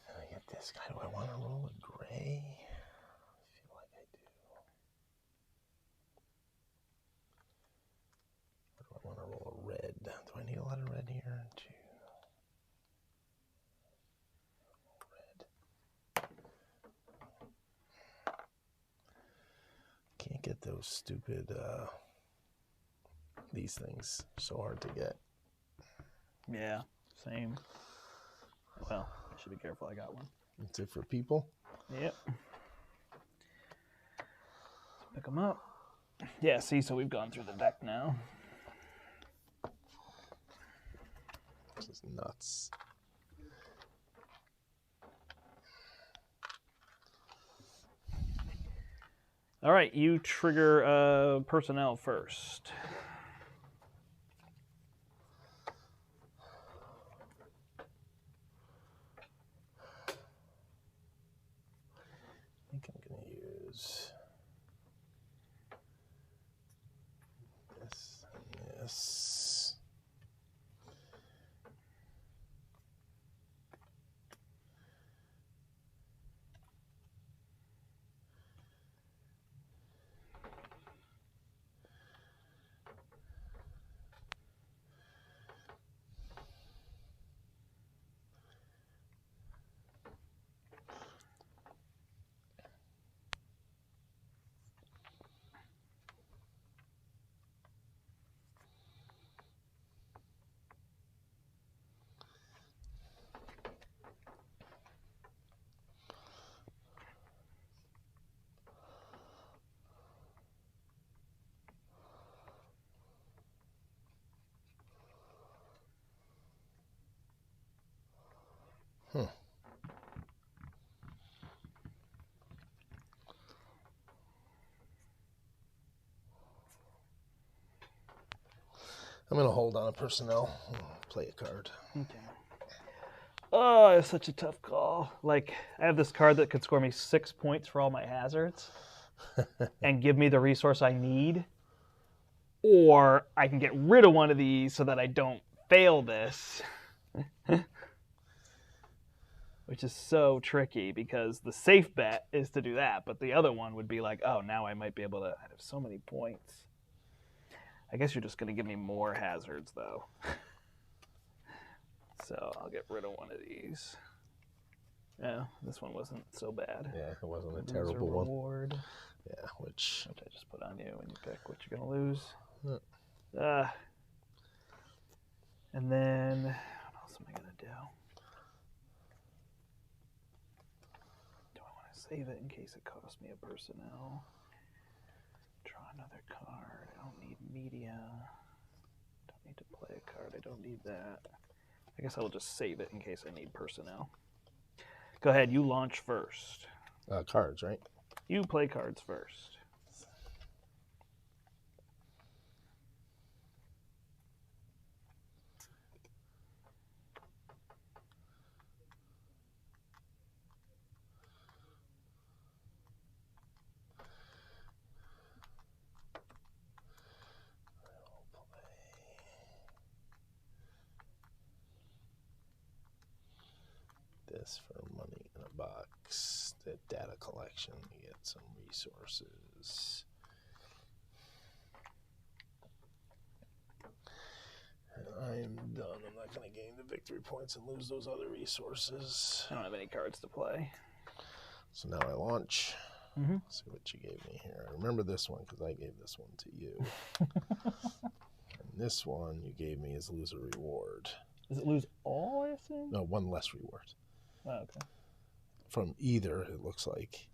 I get this guy. Do I want to roll a gray? I feel like I do. Or do I want to roll a red? Do I need a lot of red here? 2. Red. Can't get those stupid, these things. So hard to get. Yeah, same. Well, I should be careful. I got one. That's it for people? Yep. Let's pick them up. Yeah, see, so we've gone through the deck now. This is nuts. All right, you trigger personnel first. I think I'm going to use this and this. I'm going to hold on to personnel and play a card. Okay. Oh, it's such a tough call. Like, I have this card that could score me 6 points for all my hazards and give me the resource I need. Or I can get rid of one of these so that I don't fail this. Which is so tricky because the safe bet is to do that. But the other one would be like, oh, now I might be able to have so many points. I guess you're just going to give me more hazards, though. So I'll get rid of one of these. Yeah, this one wasn't so bad. Yeah, it wasn't a Lose terrible one. reward, Yeah, which I just put on you when you pick what you're going to lose. Yeah. And then, what else am I going to do? Do I want to save it in case it costs me a personnel? Draw another card. I don't need media. Don't need to play a card. I don't need that. I guess I will just save it in case I need personnel. Go ahead. You launch first. Cards, right? You play cards first. This for money in a box. The data collection. You get some resources. And I am done. I'm not going to gain the victory points and lose those other resources. I don't have any cards to play. So now I launch. Let's see what you gave me here. I remember this one because I gave this one to you. And this one you gave me is lose a reward. Does it lose all, I assume? No, one less reward. Oh, okay. From either, it looks like.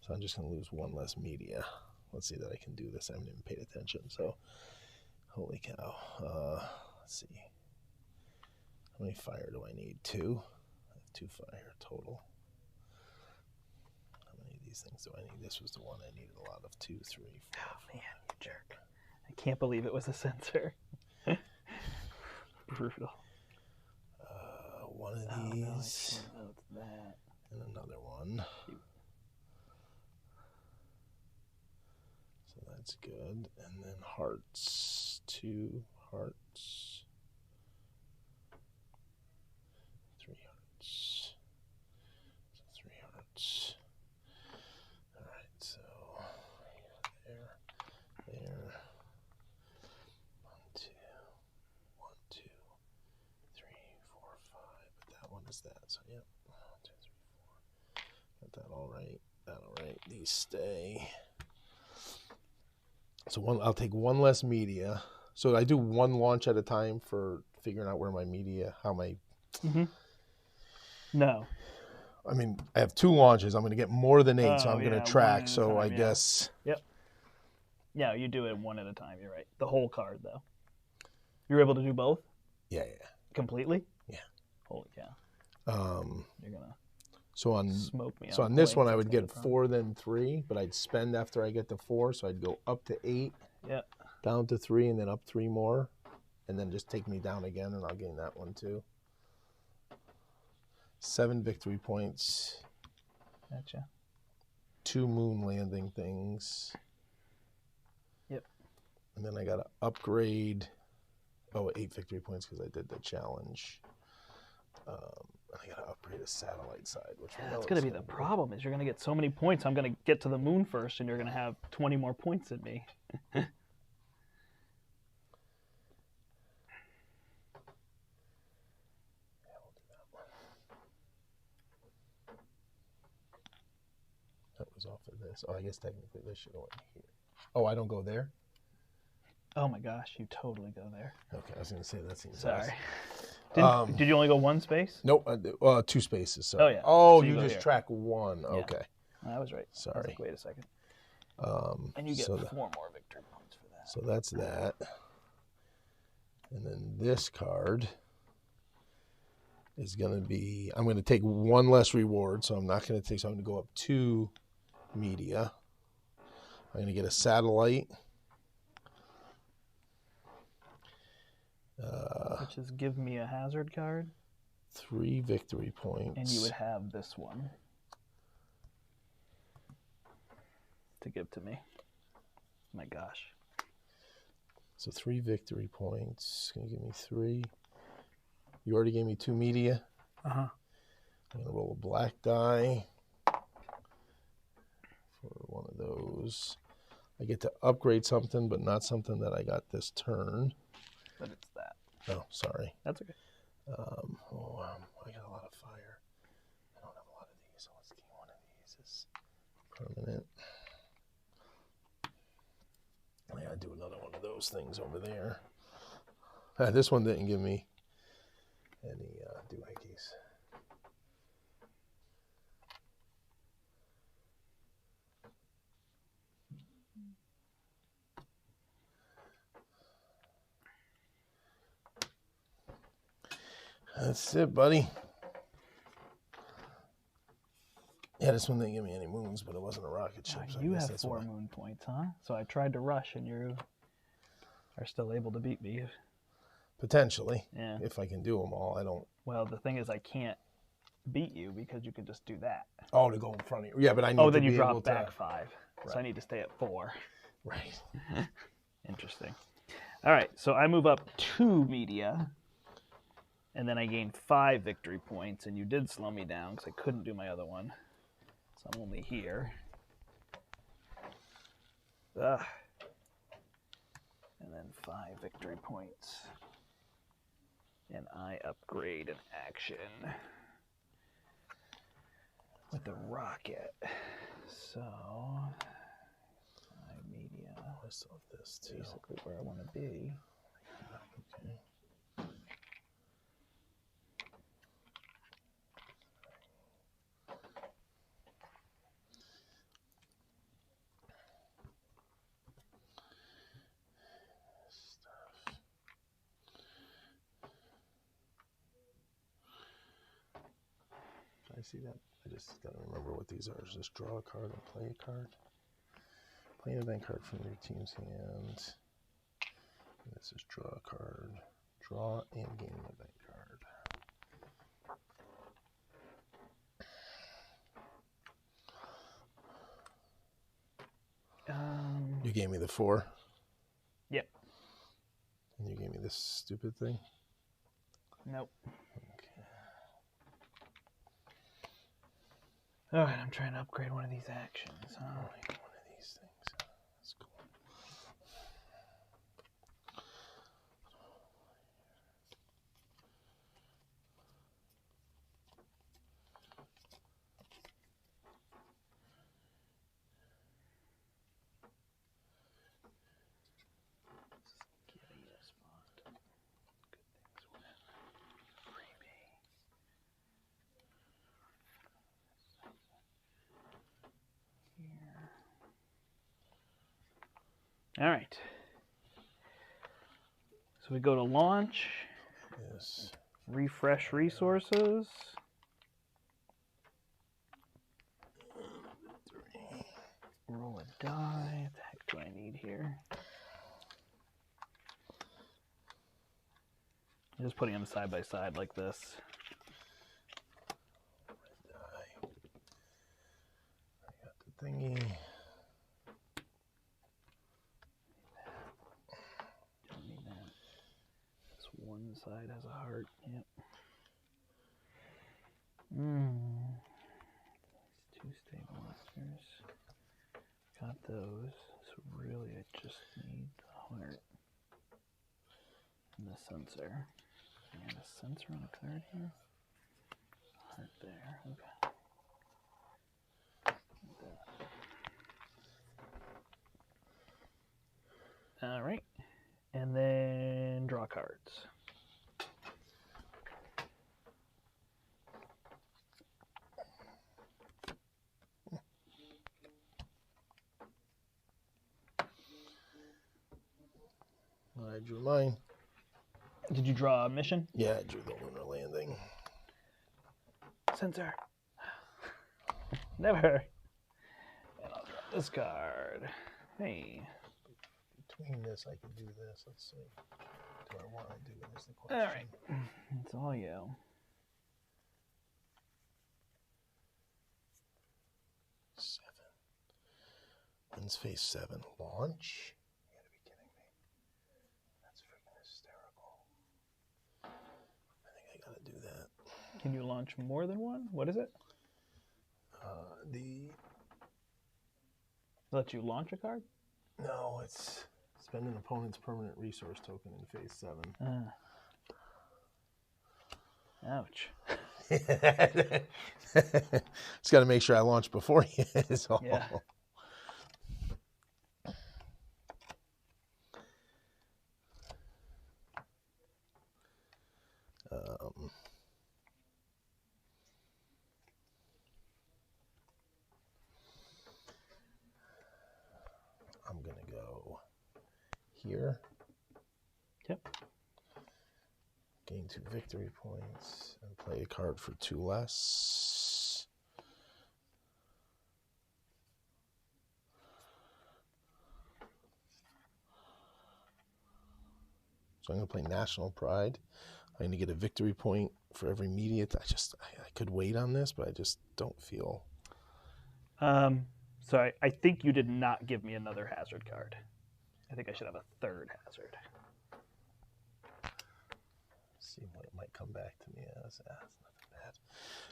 So I'm just going to lose one less media. Let's see that I can do this. I haven't even paid attention. So, holy cow. Let's see. How many fire do I need? 2? I have 2 fire total. How many of these things do I need? This was the one I needed a lot of. 2, 3, 4. Oh, man, you jerk. I can't believe it was a sensor. Brutal. One of these. No, it's that. And another one. So that's good. And then hearts. 2 hearts. 3 hearts. So 3 hearts. All right, so there. 1, 2, 1, 2, 3, 4, 5. But that one is that. So yep. 1, 2, 3, 4. Got that all right. That all right. These stay. So I'll take one less media. So I do one launch at a time for figuring out where my media, how my. No. I mean, I have 2 launches. I'm going to get more than 8, so I'm going to one track. at a So time, I guess. Yep. Yeah, you do it one at a time. You're right. The whole card, though. You're able to do both Yeah. completely. Yeah. Holy cow. You're gonna So on smoke me. So on this one, I would get 4, then 3, but I'd spend after I get to 4, so I'd go up to 8, down to 3, and then up 3 more, and then just take me down again, and I'll gain that one too. 7 victory points. Gotcha. 2 moon landing things. Yep. And then I got to upgrade. 8 victory points because I did the challenge. I got to upgrade a satellite side, which That's going to be the problem. Is you're going to get so many points. I'm going to get to the moon first, and you're going to have 20 more points than me. That was off of this. I guess technically this should go in here. Oh, I don't go there? Oh my gosh, you totally go there. Okay, I was going to say that seems Sorry. nice. Did you only go 1 space? Nope, 2 spaces. Sorry. Oh, yeah. Oh, So you you go just here. track 1. Yeah. Okay. I was right. Sorry. I was like, wait a second. And you get 4 more victory points for that. So that's that. And then this card is going to be, I'm going to take 1 less reward, so I'm not going to take, so I'm going to go up 2 media. I'm going to get a satellite. Which is give me a hazard card. 3 victory points. And you would have this one to give to me. My gosh. So 3 victory points. Going to give me 3. You already gave me 2 media. Uh-huh. I'm going to roll a black die for one of those. I get to upgrade something, but not something that I got this turn. But it's that. Oh, sorry. That's okay. I got a lot of fire. I don't have a lot of these, so let's get one of these as permanent. I gotta do another one of those things over there. This one didn't give me any doohickeys. That's it, buddy. Yeah, this one didn't give me any moons, but it wasn't a rocket ship. So You I guess have that's 4 why. moon points, huh? So I tried to rush, and you are still able to beat me. Potentially, Yeah. if I can do them all. I don't. Well, the thing is, I can't beat you because you can just do that. Oh, to go in front of you. Yeah, but I need Oh, to then you be drop able back to. 5. So I Right. need to stay at 4. Right. Interesting. All right, so I move up 2 media, and then I gain 5 victory points, and you did slow me down because I couldn't do my other one. So I'm only here. Ugh. And then 5 victory points. And I upgrade an action with the rocket. So, my media. I still have this too. Basically where I want to be. Okay. I see that. I just gotta remember what these are. Just draw a card and play a card. Play an event card from your team's hand. And this is draw a card. Draw and gain an event card. You gave me the 4. Yep. And you gave me this stupid thing. Nope. Okay. All right, I'm trying to upgrade one of these actions. Huh? One of these things. That's cool. Give me a spot. Good things win. Creepy. Here. All right. So we go to launch. Yes. Refresh resources. 3. Roll a die. What the heck do I need here? I'm just putting them side by side like this. Die. I got the thingy. Don't need that. This one side has a heart. Yep. These 2 stabilizers. Got those. So really I just need the heart. And the sensor. And a sensor on a card here. Heart there. Okay. All right. And then draw cards. I drew mine. Did you draw a mission? Yeah, I drew the lunar landing. Sensor. Never. And I'll draw this card. Hey. Between this, I could do this. Let's see. Do I want to do it? Is the All question. right. It's all you. 7. Wins phase 7. Launch? You gotta be kidding me. That's freaking hysterical. I think I gotta do that. Can you launch more than one? What is it? Let you launch a card? No, it's spend an opponent's permanent resource token in phase 7. Ouch. Just got to make sure I launch before he is all. Yeah. I'm going to go here. Yep. Gain 2 victory points and play a card for 2 less. So I'm going to play National Pride. I'm going to get a victory point for every immediate. I could wait on this, but I just don't feel. So I think you did not give me another hazard card. I think I should have a 3rd hazard. See what it might come back to me as. It's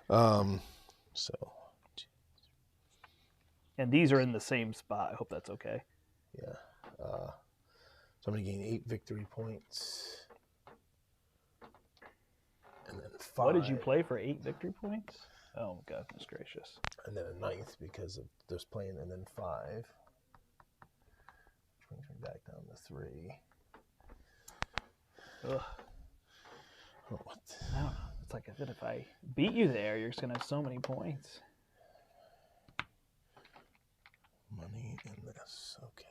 nothing bad. So. And these are in the same spot. I hope that's okay. Yeah. So I'm going to gain 8 victory points. And then 5. What did you play for 8 victory points? Oh, goodness gracious. And then a 9th because of this plane, and then 5. Which brings me back down to 3. Ugh. Oh, what? I don't know. It's like if I beat you there, you're just going to have so many points. Money in this. Okay.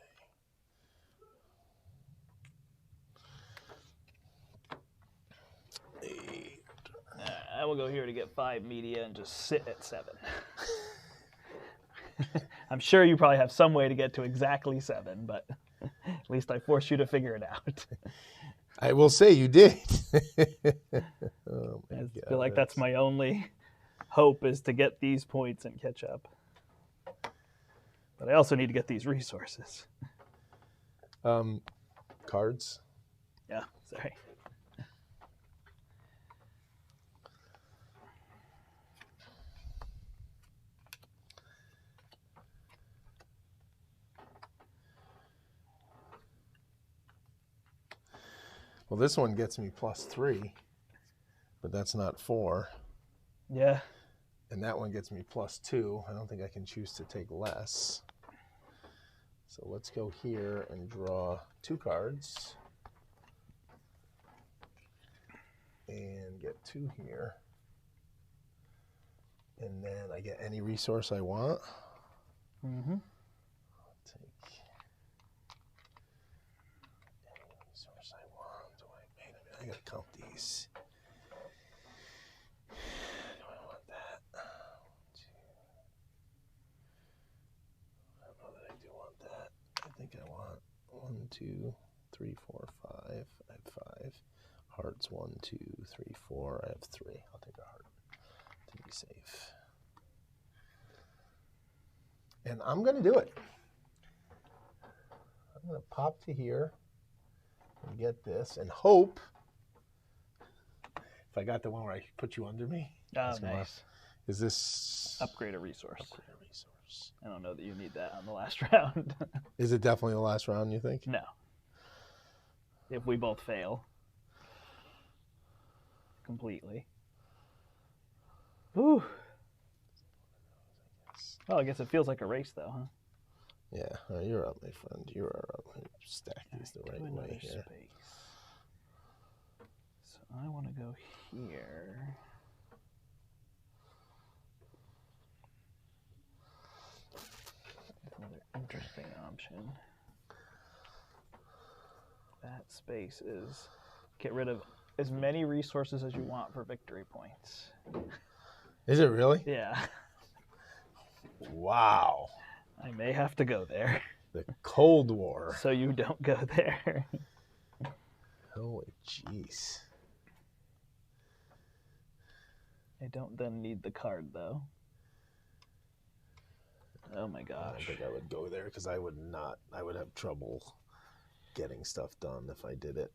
I will go here to get 5 media and just sit at 7. I'm sure you probably have some way to get to exactly 7, but at least I forced you to figure it out. I will say you did. I feel like that's my only hope, is to get these points and catch up. But I also need to get these resources. Cards. Yeah, sorry. Well, this one gets me +3, but that's not 4. Yeah. And that one gets me +2. I don't think I can choose to take less. So let's go here and draw 2 cards. And get 2 here. And then I get any resource I want. Mm-hmm. I'll take any resource I want. I gotta count these. Do I want that? 1, 2. I don't know that I do want that. I think I want 1, 2, 3, 4, 5. I have 5. Hearts 1, 2, 3, 4. I have 3. I'll take a heart to be safe. And I'm going to do it. I'm going to pop to here and get this and hope. If I got the one where I put you under me. Oh, nice. Is this Upgrade a resource. Upgrade a resource. I don't know that you need that on the last round. Is it definitely the last round, you think? No. If we both fail completely. Whew. Well, I guess it feels like a race, though, huh? Yeah, you're up, my friend. You are up. Stack these the right way here. Space. So I want to go here. That's another interesting option. That space is get rid of as many resources as you want for victory points. Is it really? Yeah. Wow. I may have to go there. The Cold War. So you don't go there. Holy jeez. I don't then need the card, though. Oh my I gosh. don't think I would go there because I would have trouble getting stuff done if I did it.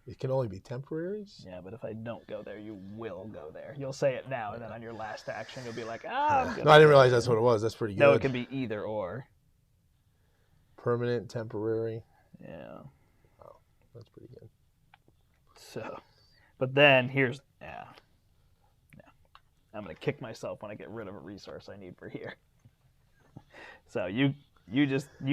It can only be temporaries? Yeah, but if I don't go there, you will go there. You'll say it now, and then on your last action, you'll be like, I'm gonna No, I didn't realize that's what it was. That's pretty good. No, it can be either or. Permanent, temporary. Yeah. Oh, that's pretty good. So, but then here's, I'm going to kick myself when I get rid of a resource I need for here. So you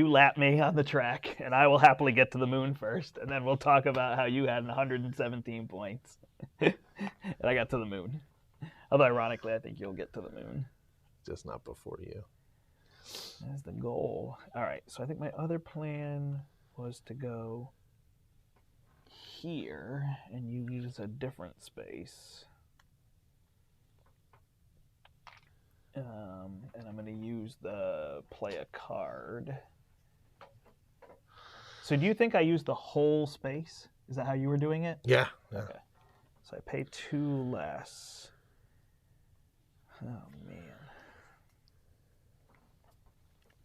lap me on the track, and I will happily get to the moon first, and then we'll talk about how you had 117 points. And I got to the moon. Although, ironically, I think you'll get to the moon. Just not before you. That's the goal. All right, so I think my other plan was to go here and you use a different space. And I'm going to use the play a card. So do you think I used the whole space? Is that how you were doing it? Yeah. Okay. So I pay 2 less. Oh, man.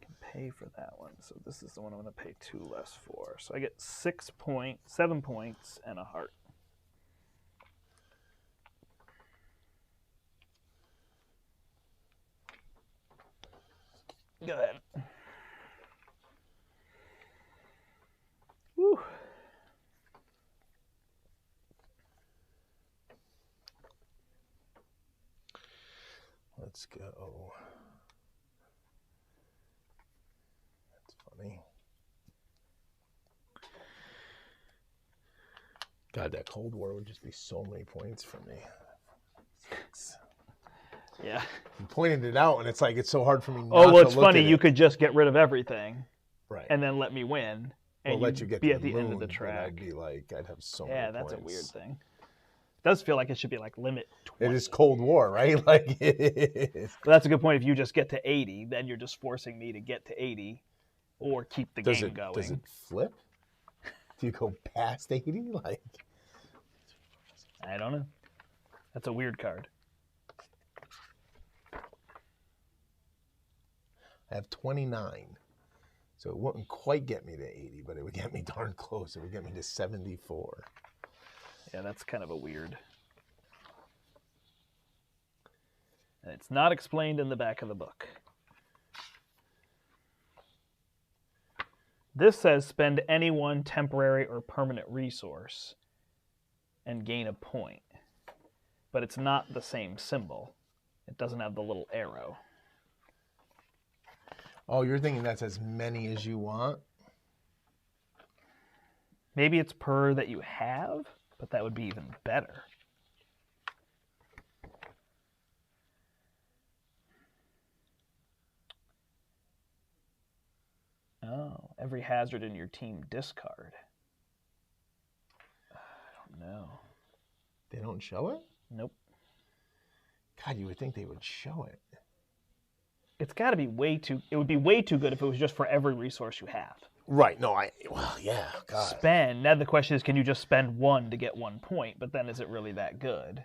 I can pay for that one. So this is the one I'm going to pay 2 less for. So I get 7 points, and a heart. Go ahead. Woo. let's go. That's funny. God, that Cold War would just be so many points for me. Yeah. You pointed it out, and it's like it's so hard for me not Oh, well, to it's look funny. at You it. could just get rid of everything, Right. and then let me win, and Well, let you get be to at the moon, end of the but track. I'd be like, I'd have so Yeah, many that's points. a weird thing. It does feel like it should be like limit 20. It is Cold War, right? Like it is. But that's a good point. If you just get to 80, then you're just forcing me to get to 80 or keep the game going. Does it flip? Do you go past 80? Like, I don't know. That's a weird card. I have 29. So it wouldn't quite get me to 80, but it would get me darn close. It would get me to 74. Yeah, that's kind of a weird. And it's not explained in the back of the book. This says spend any one temporary or permanent resource and gain a point. But it's not the same symbol. It doesn't have the little arrow. Oh, you're thinking that's as many as you want? Maybe it's per that you have, but that would be even better. Oh, every hazard in your team discard. I don't know. They don't show it? Nope. God, you would think they would show it. It's got to be way too. It would be way too good if it was just for every resource you have. Right. No, well, yeah. God. Spend. Now the question is, can you just spend one to get 1 point? But then is it really that good?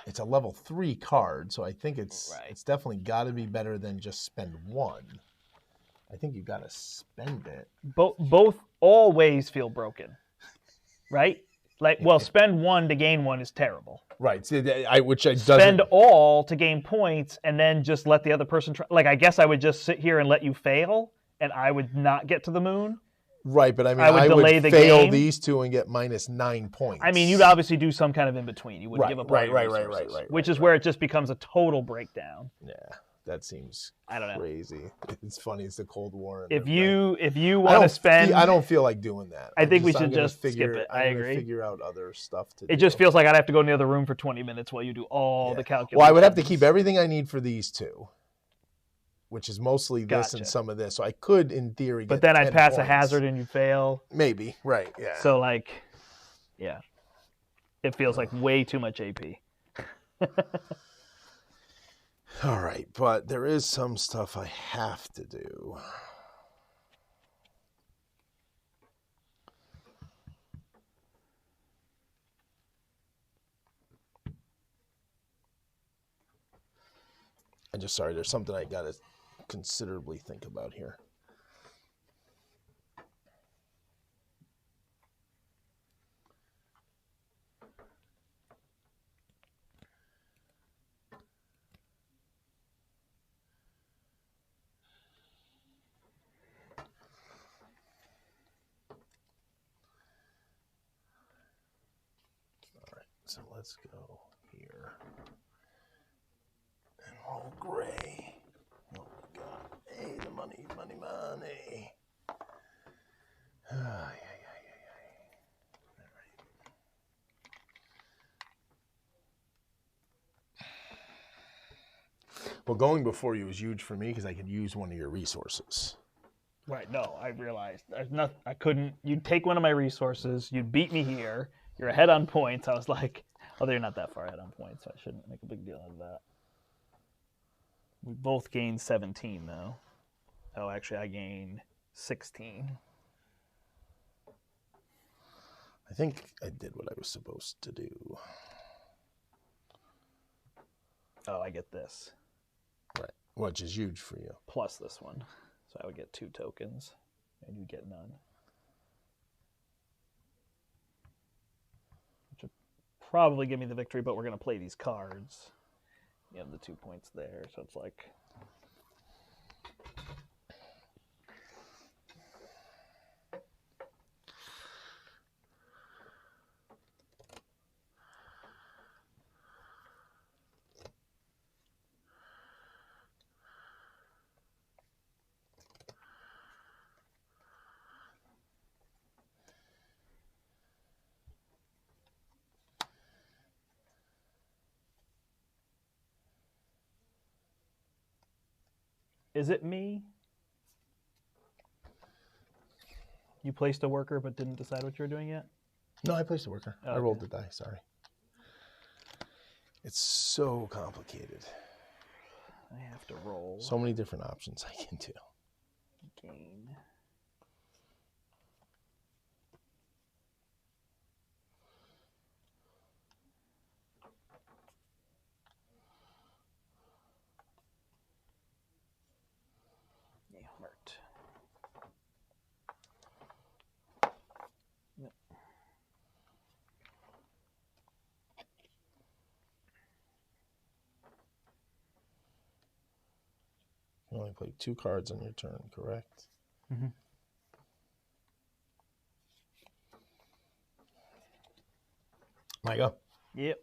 It's a level 3 card, so I think it's Right. it's definitely got to be better than just spend one. I think you got to spend it. All ways feel broken, right? Like, well, spend one to gain one is terrible. Right. So which I Spend all to gain points and then just let the other person try. Like, I guess I would just sit here and let you fail, and I would not get to the moon. Right, but I mean, I would delay would the fail game. these two and get minus 9 points. I mean, you'd obviously do some kind of in between. You wouldn't Right, give up right, all your right, right, resources, right, which is where it just becomes a total breakdown. Yeah, that seems I don't know. crazy. It's funny. It's the Cold War. And If you want to spend, I don't feel like doing that. I think we I'm should gonna just skip it. I I'm gonna agree. Figure out other stuff to do. It just feels like I'd have to go in the other room for 20 minutes while you do all the calculations. Well, I would have to keep everything I need for these two, which is mostly this and Gotcha. some of this. So I could, in theory, But get then I'd 10 pass a points. hazard and you fail. Maybe. Right. Yeah. So, like, yeah. It feels like way too much AP. All right, but there is some stuff I have to do. I'm just sorry, there's something I got to considerably think about here. So let's go here and roll gray. Oh my God. Hey, the money, money, money. All right. Well, going before you was huge for me because I could use one of your resources. Right, no, I realized. I couldn't. You'd take one of my resources, you'd beat me here, you're ahead on points. I was like, oh, you're not that far ahead on points, so I shouldn't make a big deal out of that. We both gained 17, though. Oh, actually, I gained 16. I think I did what I was supposed to do. Oh, I get this. Right, which is huge for you. Plus this one. So I would get 2 tokens, and you get none. Which would probably give me the victory, but we're going to play these cards. You have the 2 points there, so it's like... Is it me? You placed a worker but didn't decide what you were doing yet? No, I placed a worker. Oh, I okay. rolled the die, sorry. It's so complicated. I have to roll. So many different options I can do. Gain. Yeah, Mert. Yep. You only play 2 cards on your turn, correct? Mm-hmm. My go. Yep.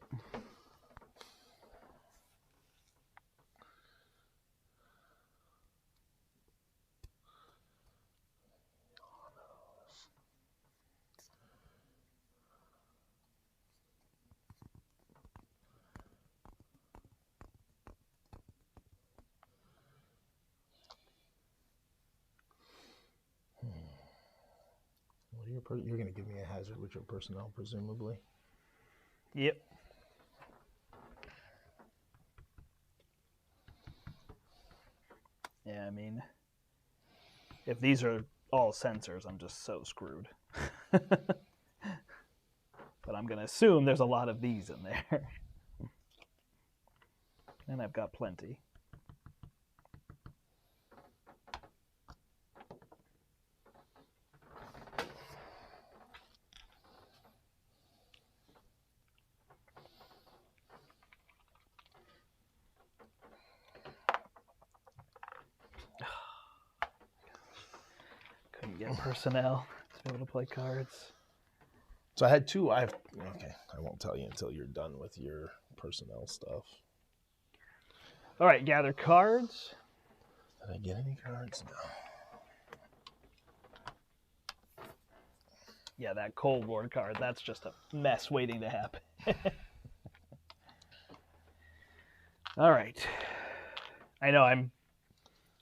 What are you're going to give me a hazard with your personnel, presumably? Yep. Yeah, I mean, if these are all sensors, I'm just so screwed. But I'm going to assume there's a lot of these in there. And I've got plenty. Couldn't get personnel to be able to play cards. So I had 2. Okay, I won't tell you until you're done with your personnel stuff. All right, gather cards. Did I get any cards? No. Yeah, that Cold War card, that's just a mess waiting to happen. All right. I know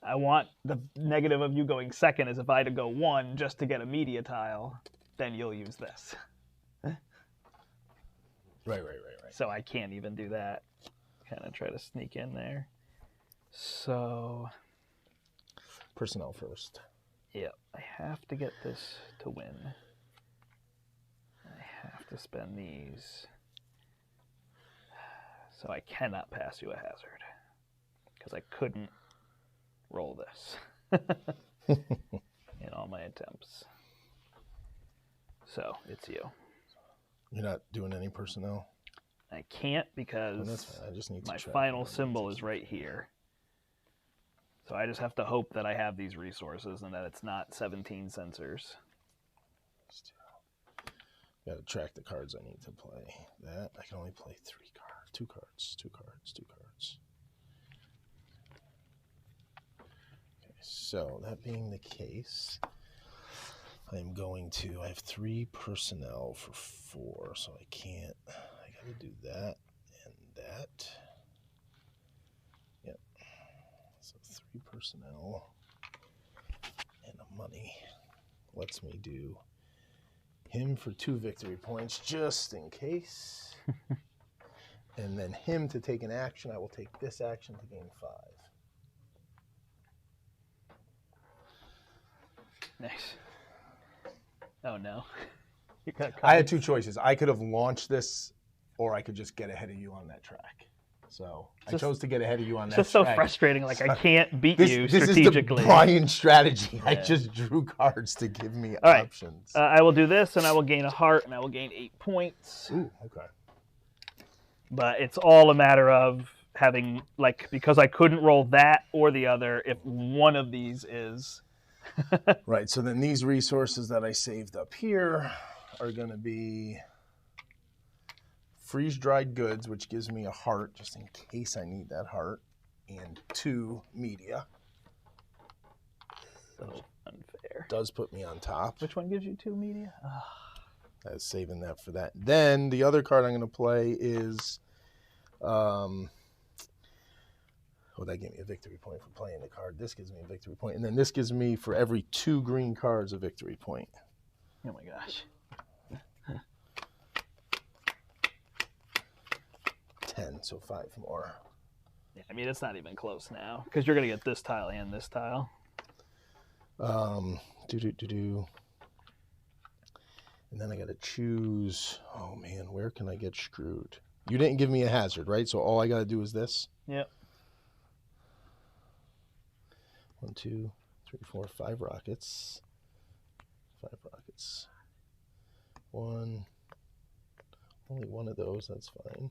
I want the negative of you going second is if I had to go 1 just to get a media tile, then you'll use this. Right. So I can't even do that. Kind of try to sneak in there. So, Personnel first. yeah, I have to get this to win. I have to spend these. So I cannot pass you a hazard. Because I couldn't roll this in all my attempts. So, it's you. You're not doing any personnel? I can't Oh, because that's fine. I just need to my track final them. symbol is right here. So I just have to hope that I have these resources and that it's not 17 sensors. Got to track the cards I need to play. That I can only play 3 cards. 2 cards. 2 cards. 2 cards. Okay, so that being the case, I'm going to. I have 3 personnel for 4, so I can't. I got to do that and that. Yep. So 3 personnel and a money lets me do him for 2 victory points just in case. And then him to take an action. I will take this action to gain 5. Nice. Oh no. You got I had 2 choices. I could have launched this, or I could just get ahead of you on that track. So I chose to get ahead of you on that It's just so track. frustrating. Like, I can't beat you This strategically. is the Brian strategy. I Yeah. just drew cards to give me All right. options. I will do this, and I will gain a heart, and I will gain 8 points. Ooh, okay. But it's all a matter of having, like, because I couldn't roll that or the other, if one of these is... Right, so then these resources that I saved up here are going to be freeze-dried goods, which gives me a heart, just in case I need that heart, and 2 media. So unfair. Does put me on top. Which one gives you 2 media? I was saving that for that. Then the other card I'm going to play is Oh, that gave me a victory point for playing the card. This gives me a victory point. And then this gives me, for every 2 green cards, a victory point. Oh my gosh. 10, so 5 more. Yeah, I mean, it's not even close now because you're going to get this tile and this tile. And then I got to choose. Oh, man, where can I get screwed? You didn't give me a hazard, right? So all I got to do is this? Yep. 1, 2, 3, 4, 5 rockets. 5 rockets. 1. Only one of those. That's fine.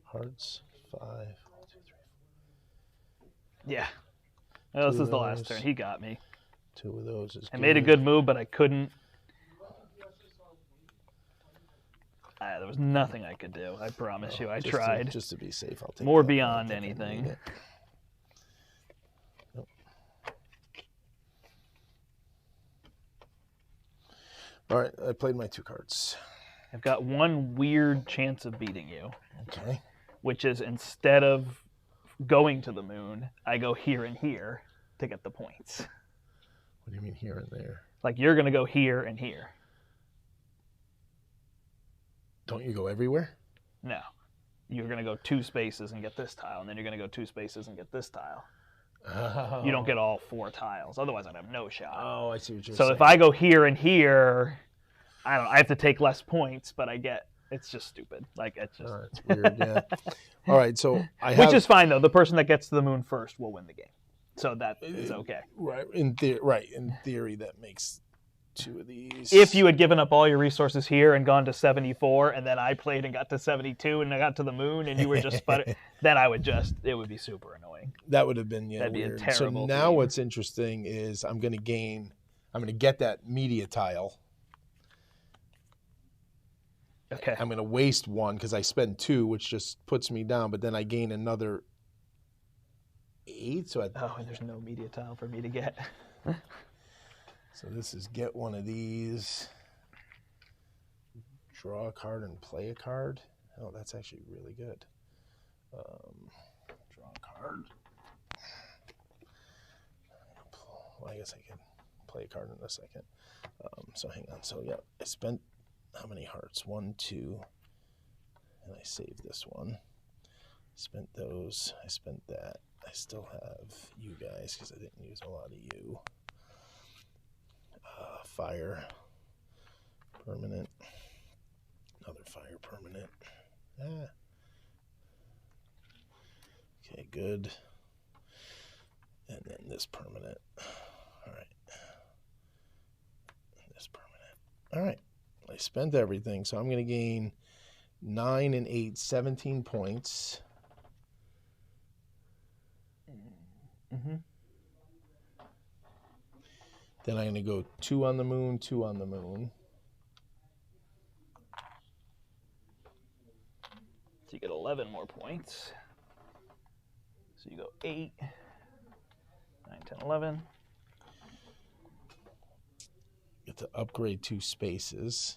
Hearts. 5. 1, 2, 3. Yeah. Well, this Two is the of last those. turn. He got me. 2 of those is I made a good move, but I couldn't. There was nothing I could do. I promise you. I tried. Just to be safe, I'll take More that. beyond I think I anything. need it. Nope. All right, I played my 2 cards. I've got one weird chance of beating you, Okay. which is instead of going to the moon, I go here and here to get the points. What do you mean here and there? Like you're going to go here and here. Don't you go everywhere? No. You're going to go 2 spaces and get this tile, and then you're going to go 2 spaces and get this tile. Oh. You don't get all 4 tiles. Otherwise, I'd have no shot. Oh, I see what you're So saying. if I go here and here, I don't know, I have to take less points, but it's just stupid. Like, it's just... It's weird, yeah. All right, so I have... Which is fine, though. The person that gets to the moon first will win the game. So that is okay. Right, in theory, that makes 2 of these. If you had given up all your resources here and gone to 74, and then I played and got to 72, and I got to the moon, and you were just sputtering, then it would be super annoying. That would have been, That'd be a weird. terrible So now game. what's interesting is I'm going to get that media tile. Okay. I'm going to waste 1 because I spend 2, which just puts me down, but then I gain another 8. So Oh, and there's no media tile for me to get. So this is get one of these, draw a card and play a card. Oh, that's actually really good. Draw a card. Well, I guess I can play a card in a second. So hang on. So yeah, I spent how many hearts? 1, 2, and I saved this one. Spent those. I spent that. I still have you guys because I didn't use a lot of you. Fire permanent, another fire permanent. Okay, good. And then this permanent. All right. This permanent. All right. I spent everything, so I'm going to gain 9 and 8, 17 points. Mm-hmm. Then I'm going to go 2 on the moon, 2 on the moon. So you get 11 more points. So you go 8, 9, 10, 11. Get to upgrade 2 spaces.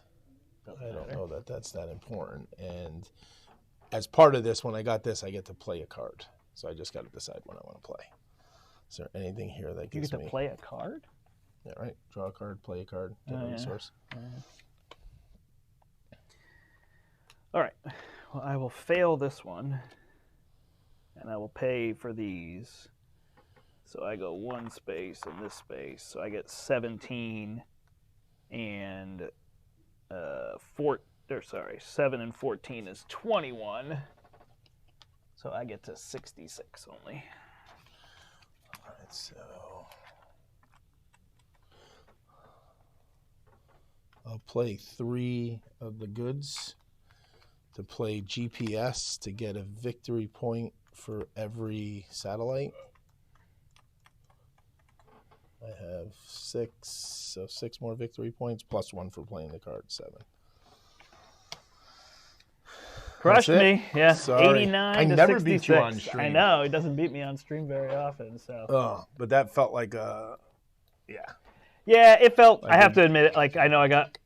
I don't know that that's that important. And as part of this, when I got this, I get to play a card. So I just got to decide when I want to play. Is there anything here that You gives get to me... play a card? Yeah, right. Draw a card, play a card, get a resource. All right. Well, I will fail this one, and I will pay for these. So I go 1 space and this space. So I get 17 and 7 and 14 is 21. So I get to 66 only. All right, so... I'll play 3 of the goods to play GPS to get a victory point for every satellite. I have 6, so 6 more victory points plus 1 for playing the card, 7. Crushed That's it. me, yeah. Sorry. 89 I to never 66. beat you on stream. I know, he doesn't beat me on stream very often, so. Oh, but that felt like a, yeah. Yeah, it felt, I I have to admit it, like, I know I got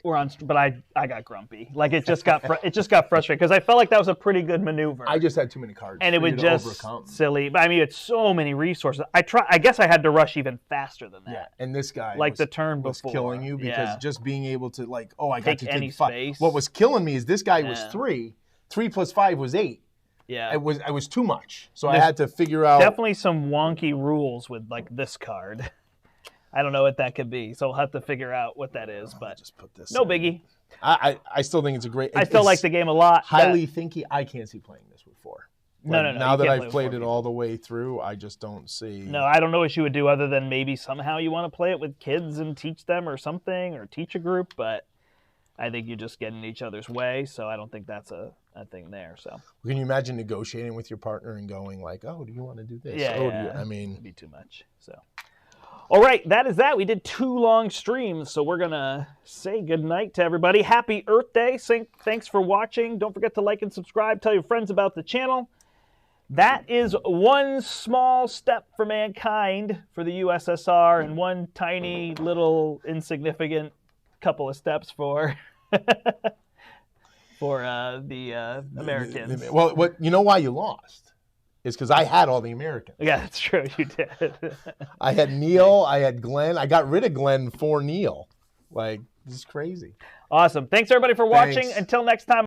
but I got grumpy. Like it just got frustrating because I felt like that was a pretty good maneuver. I just had too many cards. And it for you was to just overcome. silly. But I mean, it's so many resources. I guess I had to rush even faster than that. Yeah, and this guy like was, the turn was before. killing you because just being able to I got Take to any take 5. space. What was killing me is this guy was 3. 3 plus 5 was 8. Yeah. I was too much, so I had to figure out. Definitely some wonky rules with like this card. I don't know what that could be, so we'll have to figure out what that is. But just put this. No in. biggie. I still think it's a great. I still like the game a lot. Highly thinky. I can't see playing this with 4. No. Now you that can't I've play with played 4 it people. all the way through, I just don't see. No, I don't know what you would do other than maybe somehow you want to play it with kids and teach them or something, or teach a group. But I think you're just getting in each other's way, so I don't think that's a thing there. So Can you imagine negotiating with your partner and going like, "Oh, do you want to do this?" Yeah, oh, yeah. Do you, I mean, it'd be too much. So, all right, that is that. We did 2 long streams, so we're gonna say goodnight to everybody. Happy Earth Day! Thanks for watching. Don't forget to like and subscribe. Tell your friends about the channel. That is one small step for mankind for the USSR, and one tiny little insignificant couple of steps for the Americans. Well, you know why you lost? Is because I had all the Americans. Yeah, that's true. You did. I had Neil. I had Glenn. I got rid of Glenn for Neil. Like, this is crazy. Awesome. Thanks everybody for watching. Thanks. Until next time.